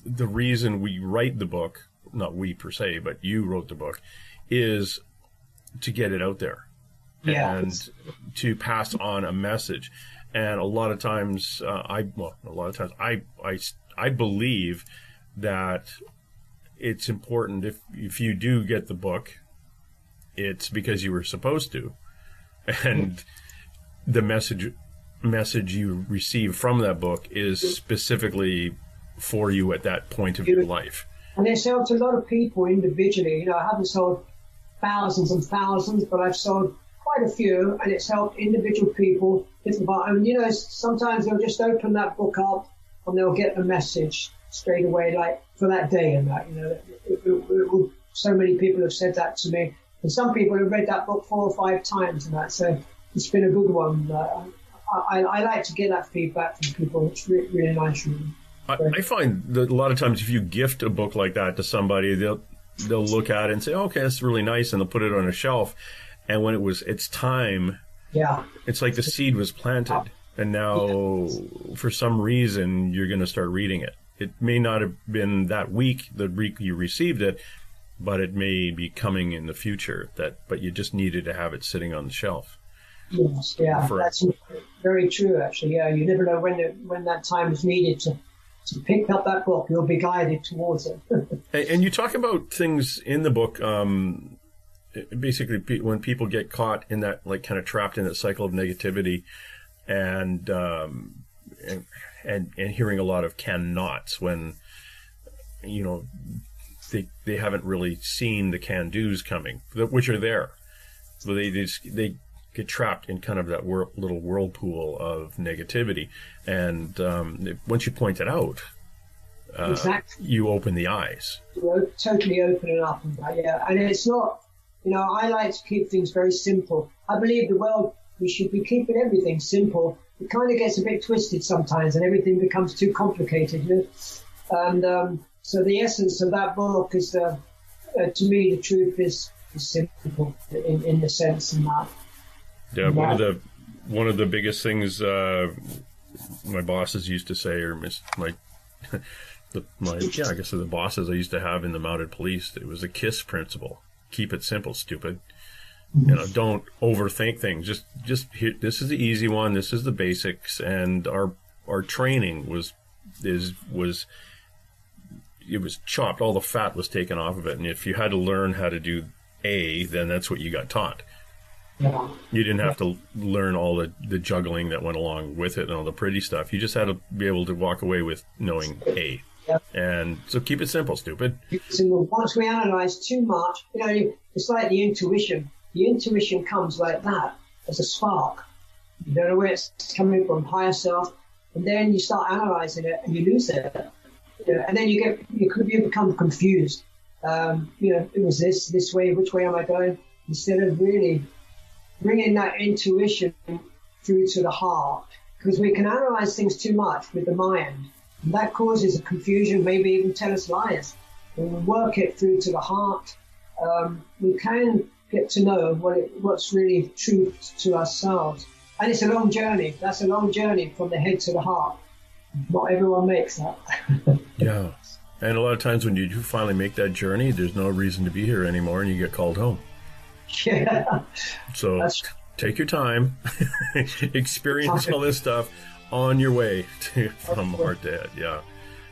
Speaker 4: reason we write the book, not we per se, but you wrote the book, is to get it out there.
Speaker 3: Yeah.
Speaker 4: And to pass on a message. And a lot of times, I believe that it's important if you do get the book, it's because you were supposed to, and the message you receive from that book is specifically for you at that point of your life.
Speaker 3: And it's helped a lot of people individually. You know, I haven't sold thousands and thousands, but I've sold quite a few, and it's helped individual people. And, you know, sometimes they'll just open that book up and they'll get the message straight away, like for that day and that, you know. So many people have said that to me. And some people have read that book 4 or 5 times and that, so it's been a good one. I like to get that feedback from people. It's really nice. Really.
Speaker 4: I find that a lot of times if you gift a book like that to somebody, they'll look at it and say, okay, that's really nice, and they'll put it on a shelf. And when it's time, it's like the seed was planted, and now for some reason you're going to start reading it. It may not have been the week you received it, but it may be coming in the future. But you just needed to have it sitting on the shelf.
Speaker 3: Yes, that's very true. Actually, you never know when that time is needed to pick up that book. You'll be guided towards it.
Speaker 4: And you talk about things in the book. Basically, when people get caught in that, like, kind of trapped in that cycle of negativity, and hearing a lot of can-nots when, you know, they haven't really seen the can-dos coming, which are there. So they get trapped in kind of that little whirlpool of negativity, and once you point it out, exactly, you open the eyes.
Speaker 3: You totally open it up, and it's not. You know, I like to keep things very simple. I believe the world, we should be keeping everything simple. It kind of gets a bit twisted sometimes, and everything becomes too complicated. You know? And so the essence of that book is, to me, the truth is simple in the sense in that.
Speaker 4: Yeah, one of the biggest things my bosses used to say, or I guess the bosses I used to have in the mounted police, it was a KISS principle. Keep it simple, stupid. You know, don't overthink things. Just here, this is the easy one. This is the basics, and our training was chopped. All the fat was taken off of it, and if you had to learn how to do A, then that's what you got taught. Yeah. You didn't have to learn all the juggling that went along with it and all the pretty stuff. You just had to be able to walk away with knowing A. Yep. And so keep it simple, stupid.
Speaker 3: Once we analyze too much, you know, it's like the intuition. The intuition comes like that, as a spark. You don't know where it's coming from, higher self, and then you start analyzing it and you lose it. You know, and then you become confused. You know, it was this way, which way am I going? Instead of really bringing that intuition through to the heart, because we can analyze things too much with the mind. And that causes a confusion, maybe even tell us lies. When we work it through to the heart, we can get to know what's really true to ourselves. And it's a long journey. That's a long journey from the head to the heart. Not everyone makes that.
Speaker 4: Yeah. And a lot of times when you do finally make that journey, there's no reason to be here anymore and you get called home.
Speaker 3: Yeah.
Speaker 4: So take your time, experience all this stuff on your way from Heart to Head. Yeah,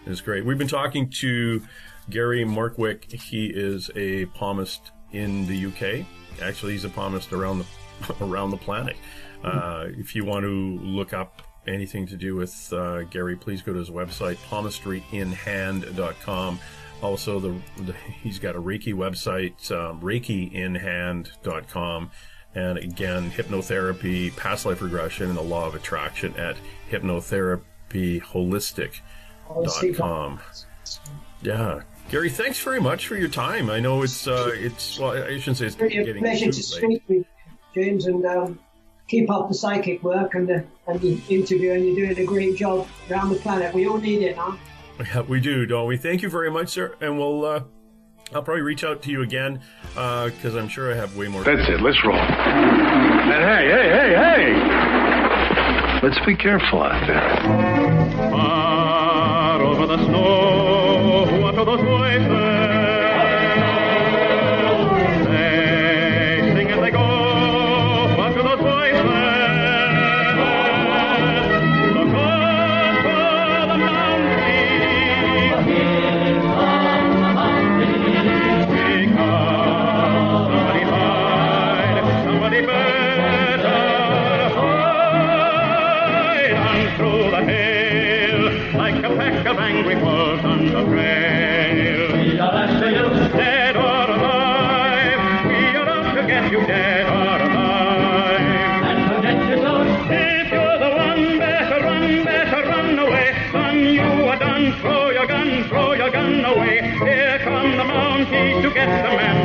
Speaker 4: it's great. We've been talking to Gary Markwick. He is a palmist in the UK. Actually, he's a palmist around the planet. If you want to look up anything to do with Gary, please go to his website, palmistryinhand.com. Also, he's got a Reiki website, reikiinhand.com. And again, hypnotherapy, past life regression, and the law of attraction at hypnotherapyholistic.com. Yeah. Gary, thanks very much for your time. I know it's well, I shouldn't say it's
Speaker 3: really
Speaker 4: getting
Speaker 3: a pleasure to speak with you, James, and keep up the psychic work and the interview, and you're doing a great job around the planet. We all need it, huh?
Speaker 4: Yeah, we do, don't we? Thank you very much, sir. And I'll probably reach out to you again because I'm sure I have way more.
Speaker 5: That's it. Let's roll. And hey! Let's be careful out there.
Speaker 6: Far over the snow, what are those voices? They sing as they go. What are those voices? through the hail, like a pack of angry wolves on the trail. We are after you, dead or alive. We are out to get you, dead or alive. And forget your soul. If you're the one, better run away. Son, you are done. Throw your gun away. Here come the Mounties to get the man